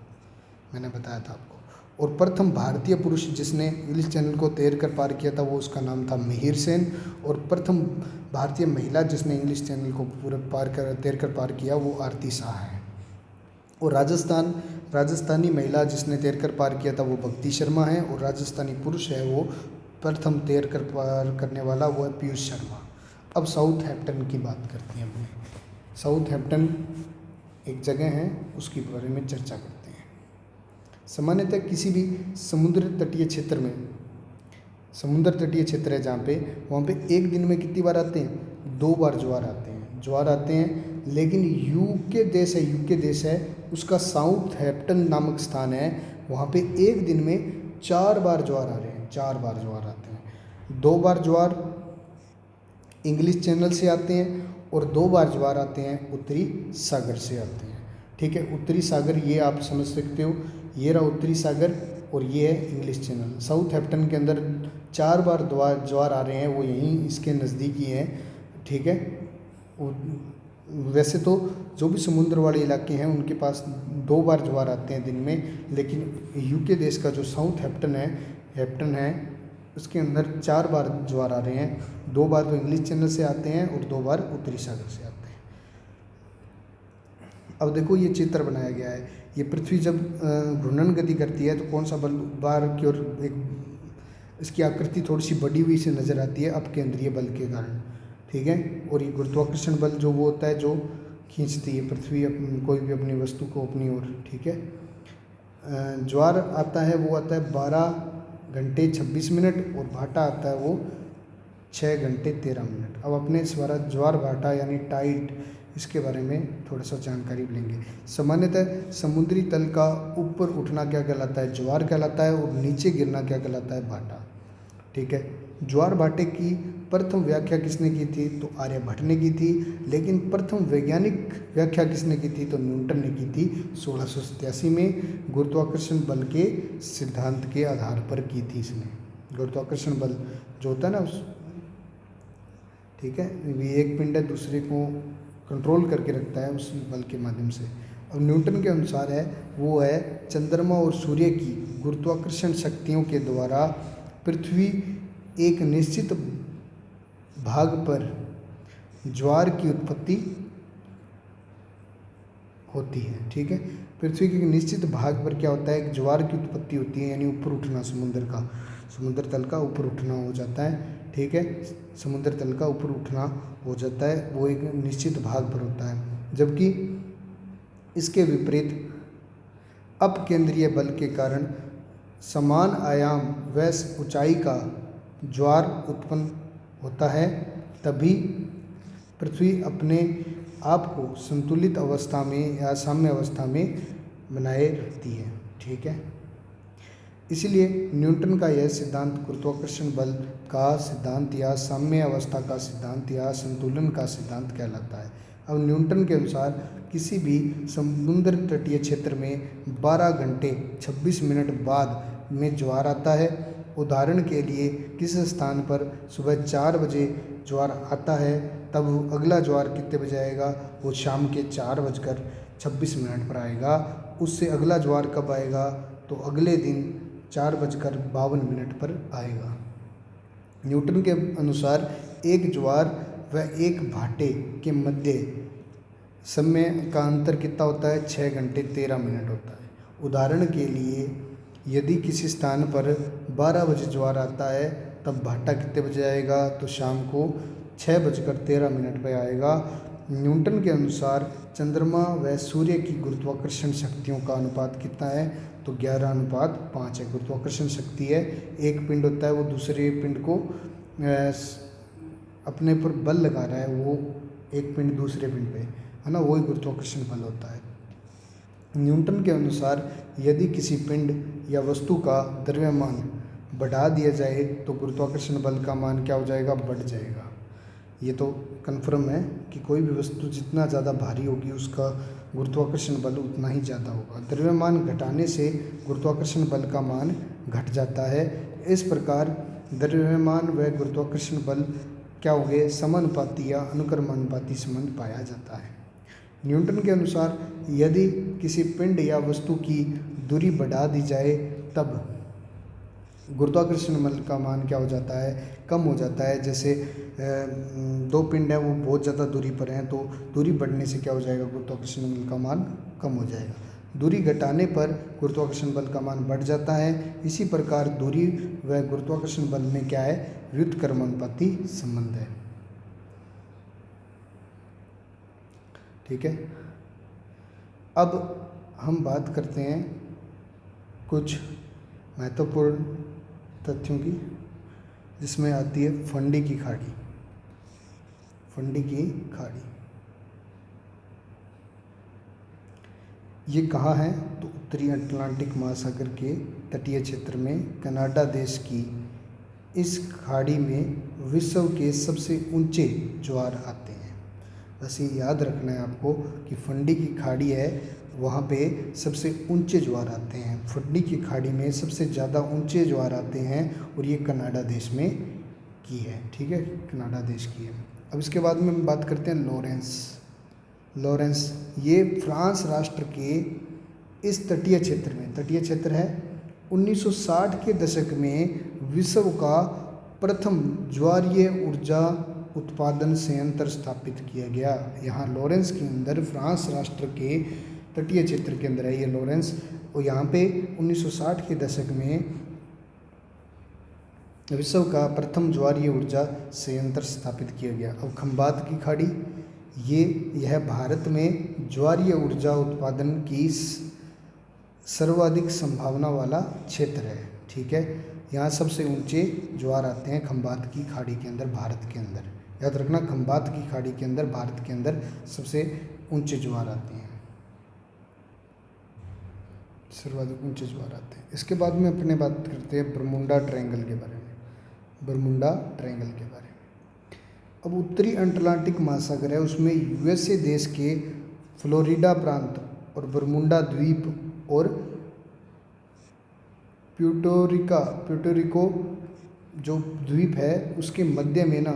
मैंने बताया था आपको। और प्रथम भारतीय पुरुष जिसने इंग्लिश चैनल को तैर कर पार किया था वो उसका नाम था मिहिर सेन। और प्रथम भारतीय महिला जिसने इंग्लिश चैनल को पूरा तैर कर पार किया वो आरती शाह है। और राजस्थानी महिला जिसने तैर कर पार किया था वो भक्ति शर्मा है। और राजस्थानी पुरुष है वो प्रथम तैर कर पार करने वाला वो है पीयूष शर्मा। अब साउथ हैम्पटन की बात करते हैं अपने। साउथ हैम्पटन एक जगह है, उसके बारे में चर्चा करते हैं। सामान्यतः किसी भी समुद्र तटीय क्षेत्र में, समुद्र तटीय क्षेत्र है जहाँ पे, वहाँ पे एक दिन में कितनी बार आते हैं? 2 बार ज्वार आते हैं। लेकिन यूके देश है उसका साउथ हैम्पटन नामक स्थान है, वहाँ पे एक दिन में 4 बार ज्वार आ रहे हैं, 4 बार ज्वार आते हैं। 2 बार ज्वार इंग्लिश चैनल से आते हैं और 2 बार ज्वार आते हैं उत्तरी सागर से आते हैं, ठीक है। उत्तरी सागर ये आप समझ सकते हो, ये रहा उत्तरी सागर और ये है इंग्लिश चैनल। साउथ हैम्पटन के अंदर 4 बार ज्वार आ रहे हैं, वो यहीं इसके नज़दीकी हैं, ठीक है। वैसे तो जो भी समुद्र वाले इलाके हैं उनके पास 2 बार ज्वार आते हैं दिन में, लेकिन यूके देश का जो साउथ हैम्पटन है उसके अंदर 4 बार ज्वार आ रहे हैं। 2 बार तो इंग्लिश चैनल से आते हैं और 2 बार उत्तरी सागर से आते हैं। अब देखो ये चित्र बनाया गया है, ये पृथ्वी जब घूर्णन गति करती है तो कौन सा बल बार की ओर, एक इसकी आकृति थोड़ी सी बड़ी हुई से नज़र आती है अपकेंद्रीय बल के कारण, ठीक है। और ये गुरुत्वाकर्षण बल जो वो होता है जो खींचती है पृथ्वी कोई भी अपनी वस्तु को अपनी ओर, ठीक है। ज्वार आता है वो आता है 12 घंटे 26 मिनट और भाटा आता है वो 6 घंटे 13 मिनट। अब अपने इस बार ज्वार भाटा यानी टाइड इसके बारे में थोड़ा सा जानकारी लेंगे। सामान्यतः समुद्री तल का ऊपर उठना क्या कहलाता है? ज्वार कहलाता है, और नीचे गिरना क्या कहलाता है? भाटा, ठीक है। ज्वार भाटे की प्रथम व्याख्या किसने की थी? तो आर्यभट्ट ने की थी। लेकिन प्रथम वैज्ञानिक व्याख्या किसने की थी? तो न्यूटन ने की थी 1687 में, गुरुत्वाकर्षण बल के सिद्धांत के आधार पर की थी इसने। गुरुत्वाकर्षण बल जो होता है ना उस, ठीक है, ये एक पिंड है दूसरे को कंट्रोल करके रखता है उस बल के माध्यम से। अब न्यूटन के अनुसार है वो है चंद्रमा और सूर्य की गुरुत्वाकर्षण शक्तियों के द्वारा पृथ्वी एक निश्चित भाग पर ज्वार की उत्पत्ति होती है, ठीक है। पृथ्वी के एक निश्चित भाग पर क्या होता है? एक ज्वार की उत्पत्ति होती है, यानी ऊपर उठना, समुद्र तल का ऊपर उठना हो जाता है, ठीक है। समुद्र तल का ऊपर उठना हो जाता है, वो एक निश्चित भाग पर होता है। जबकि इसके विपरीत अपकेंद्रीय बल के कारण समान आयाम व ऊंचाई का ज्वार उत्पन्न होता है, तभी पृथ्वी अपने आप को संतुलित अवस्था में या साम्य अवस्था में बनाए रखती है, ठीक है। इसलिए न्यूटन का यह सिद्धांत गुरुत्वाकर्षण बल का सिद्धांत या साम्य अवस्था का सिद्धांत या संतुलन का सिद्धांत कहलाता है। अब न्यूटन के अनुसार किसी भी समुद्र तटीय क्षेत्र में 12 घंटे 26 मिनट बाद में ज्वार आता है उदाहरण के लिए किस स्थान पर सुबह 4 बजे ज्वार आता है, तब अगला ज्वार कितने बजे आएगा, वो शाम के 4:26 पर आएगा। उससे अगला ज्वार कब आएगा, तो अगले दिन 4:52 पर आएगा। न्यूटन के अनुसार एक ज्वार व एक भाटे के मध्य समय का अंतर कितना होता है, 6 घंटे 13 मिनट होता है। उदाहरण के लिए यदि किसी स्थान पर 12 बजे ज्वार आता है, तब भाटा कितने बजे आएगा, तो शाम को 6:13 पर आएगा। न्यूटन के अनुसार चंद्रमा व सूर्य की गुरुत्वाकर्षण शक्तियों का अनुपात कितना है, तो 11:5 है। गुरुत्वाकर्षण शक्ति है, एक पिंड होता है वो दूसरे पिंड को अपने पर बल लगा रहा है, वो एक पिंड दूसरे पिंड पे, है ना, वही गुरुत्वाकर्षण बल होता है। न्यूटन के अनुसार यदि किसी पिंड या वस्तु का द्रव्यमान बढ़ा दिया जाए तो गुरुत्वाकर्षण बल का मान क्या हो जाएगा, बढ़ जाएगा। ये तो कन्फर्म है कि कोई भी वस्तु जितना ज़्यादा भारी होगी उसका गुरुत्वाकर्षण बल उतना ही ज़्यादा होगा। द्रव्यमान घटाने से गुरुत्वाकर्षण बल का मान घट जाता है। इस प्रकार द्रव्यमान व गुरुत्वाकर्षण बल क्या हो गए, समानुपाती या अनुक्रमानुपाती संबंध पाया जाता है। न्यूटन के अनुसार यदि किसी पिंड या वस्तु की दूरी बढ़ा दी जाए तब गुरुत्वाकर्षण बल का मान क्या हो जाता है, कम हो जाता है। जैसे दो पिंड हैं वो बहुत ज़्यादा दूरी पर हैं, तो दूरी बढ़ने से क्या हो जाएगा, गुरुत्वाकर्षण बल का मान कम हो जाएगा। दूरी घटाने पर गुरुत्वाकर्षण बल का मान बढ़ जाता है। इसी प्रकार दूरी व गुरुत्वाकर्षण बल में क्या है, व्युत्क्रमानुपाती संबंध है। ठीक है, अब हम बात करते हैं कुछ महत्वपूर्ण तथ्यों की, जिसमें आती है फंडी की खाड़ी। फंडी की खाड़ी ये कहाँ है, तो उत्तरी अटलांटिक महासागर के तटीय क्षेत्र में कनाडा देश की इस खाड़ी में विश्व के सबसे ऊंचे ज्वार आते हैं। बस ये याद रखना है आपको कि फंडी की खाड़ी है, वहाँ पे सबसे ऊंचे ज्वार आते हैं। फंडी की खाड़ी में सबसे ज़्यादा ऊंचे ज्वार आते हैं और ये कनाडा देश में की है। ठीक है, कनाडा देश की है। अब इसके बाद में हम बात करते हैं लॉरेंस। ये फ्रांस राष्ट्र के इस तटीय क्षेत्र में, तटीय क्षेत्र है, 1960 के दशक में विश्व का प्रथम ज्वारीय ऊर्जा उत्पादन संयंत्र स्थापित किया गया। यहाँ लॉरेंस के अंदर, फ्रांस राष्ट्र के तटीय क्षेत्र के अंदर है ये लॉरेंस, और यहाँ पे 1960 के दशक में विश्व का प्रथम ज्वारीय ऊर्जा संयंत्र स्थापित किया गया। अब खंबात की खाड़ी, यह भारत में ज्वारीय ऊर्जा उत्पादन की सर्वाधिक संभावना वाला क्षेत्र है। ठीक है, यहाँ सबसे ऊंचे ज्वार आते हैं खंबात की खाड़ी के अंदर, भारत के अंदर। याद रखना, खंबात की खाड़ी के अंदर, भारत के अंदर सबसे ऊंचे ज्वार आते हैं, सर्वाधिक ऊंचे ज्वार आते हैं। इसके बाद में अपने बात करते हैं बरमुंडा ट्रायंगल के बारे में। बरमुंडा ट्रायंगल के बारे में, अब उत्तरी अटलांटिक महासागर है, उसमें यूएसए देश के फ्लोरिडा प्रांत और बरमुंडा द्वीप और प्यूर्टोरिको जो द्वीप है उसके मध्य में ना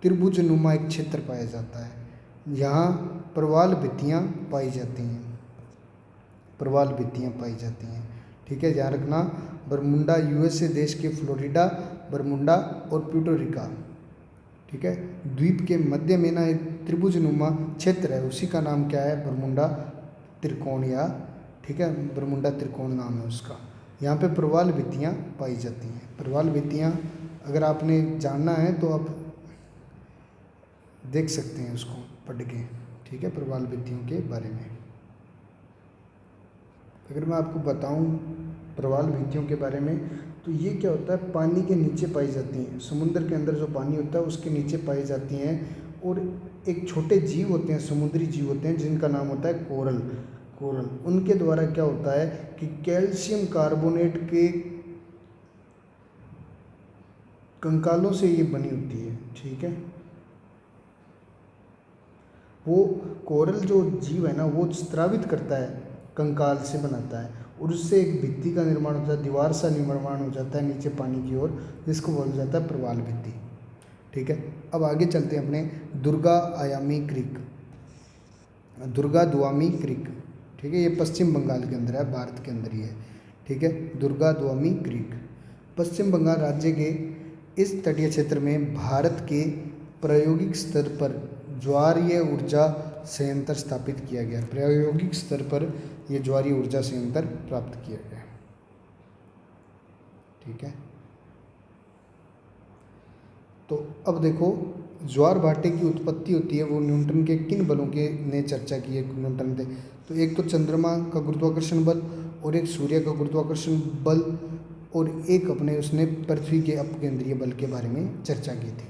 त्रिभुज नुमा एक क्षेत्र पाया जाता है। यहाँ प्रवाल भित्तियाँ पाई जाती हैं, प्रवाल भित्तियाँ पाई जाती हैं। ठीक है, ध्यान रखना, बरमुंडा यूएसए देश के फ्लोरिडा, बरमुंडा और प्यूर्टोरिको, ठीक है, द्वीप के मध्य में ना एक त्रिभुज नुमा क्षेत्र है, उसी का नाम क्या है, बरमुंडा त्रिकोण, या ठीक है, बरमुंडा त्रिकोण नाम है उसका। यहाँ पे प्रवाल भित्तियाँ पाई जाती हैं। प्रवाल भित्तियाँ अगर आपने जानना है तो आप देख सकते हैं उसको पढ़ के। ठीक है, प्रवाल भित्तियों के बारे में अगर मैं आपको बताऊं प्रवाल भित्तियों के बारे में, तो ये क्या होता है, पानी के नीचे पाई जाती हैं। समुद्र के अंदर जो पानी होता है उसके नीचे पाई जाती हैं, और एक छोटे जीव होते हैं, समुद्री जीव होते हैं, जिनका नाम होता है कोरल। उनके द्वारा क्या होता है कि कैल्शियम कार्बोनेट के कंकालों से ये बनी होती है। ठीक है, वो कोरल जो जीव है ना, वो स्रावित करता है, कंकाल से बनाता है, और उससे एक भित्ति का निर्माण होता है, दीवार सा निर्माण हो जाता है नीचे पानी की ओर, जिसको बोला जाता है प्रवाल भित्ति। ठीक है, अब आगे चलते हैं अपने दुर्गा आयामी क्रीक, दुर्गा दुआमी क्रीक। ठीक है, ये पश्चिम बंगाल के अंदर है, भारत के अंदर ही है। ठीक है, दुर्गा दुआमी क्रीक पश्चिम बंगाल राज्य के इस तटीय क्षेत्र में भारत के प्रायोगिक स्तर पर ज्वारीय ऊर्जा संयंत्र स्थापित किया गया। प्रायोगिक स्तर पर यह ज्वारीय ऊर्जा संयंत्र प्राप्त किया गया। ठीक है, तो अब देखो ज्वार भाटे की उत्पत्ति होती है वो न्यूटन के किन बलों के ने चर्चा की है न्यूटन ने। तो एक तो चंद्रमा का गुरुत्वाकर्षण बल, और एक सूर्य का गुरुत्वाकर्षण बल, और एक अपने उसने पृथ्वी के अपकेंद्रीय बल के बारे में चर्चा की थी।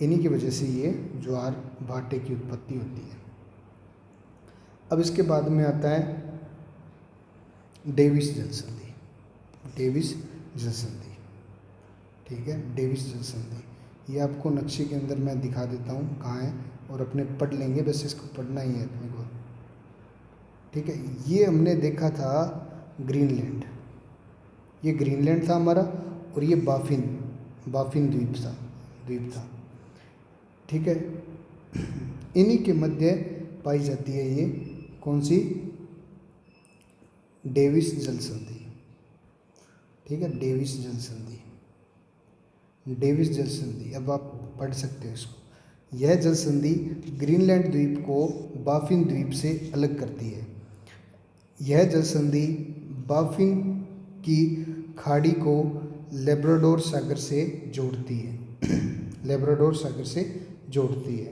इन्हीं की वजह से ये ज्वार भाटे की उत्पत्ति होती है। अब इसके बाद में आता है डेविस जल संधि। डेविस जल संधि, ठीक है, डेविस जल संधि। ये आपको नक्शे के अंदर मैं दिखा देता हूँ कहाँ है, और अपने पढ़ लेंगे, बस इसको पढ़ना ही है अपने को। ठीक है, ये हमने देखा था ग्रीनलैंड, ये ग्रीनलैंड था हमारा, और ये बाफिन द्वीप था। ठीक है, इन्हीं के मध्य पाई जाती है ये कौन सी, डेविस जल संधि। ठीक है, डेविस जल संधि, डेविस जल संधि। अब आप पढ़ सकते हो इसको। यह जल संधि ग्रीनलैंड द्वीप को बाफिन द्वीप से अलग करती है। यह जल संधि बाफिन की खाड़ी को लेब्राडोर सागर से जोड़ती है। लेब्राडोर सागर से जोड़ती है।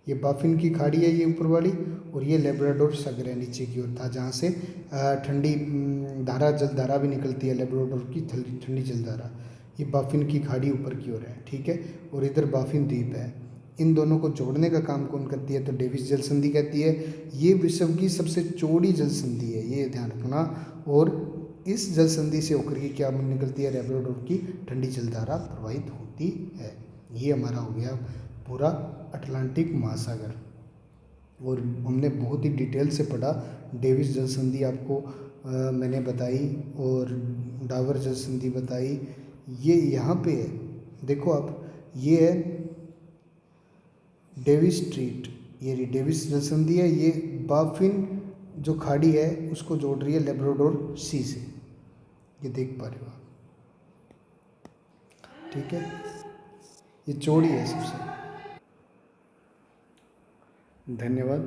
ये बाफिन की खाड़ी है ये ऊपर वाली, और ये लेब्राडोर सागर है नीचे की ओर था, जहाँ से ठंडी धारा जल धारा भी निकलती है, लेब्राडोर की ठंडी जल धारा। ये बाफिन की खाड़ी ऊपर की ओर है। ठीक है, और इधर बाफिन द्वीप है। इन दोनों को जोड़ने का काम कौन करती है, तो डेविस जल संधि कहती है। ये विश्व की सबसे चौड़ी जल संधि है, ये ध्यान रखना। और इस जल संधि से होकर के क्या निकलती है, लेब्राडोर की ठंडी जल धारा प्रवाहित होती है। ये हमारा हो गया पूरा अटलांटिक महासागर, और हमने बहुत ही डिटेल से पढ़ा। डेविस जल संधि आपको मैंने बताई, और डावर जल संधि बताई। ये यहाँ पे है, देखो आप, ये है डेविस स्ट्रीट, ये डेविस जल संधि है। ये बाफिन जो खाड़ी है उसको जोड़ रही है लेब्राडोर सी से, ये देख पा रहे हो आप। ठीक है, ये चौड़ी है सबसे। धन्यवाद।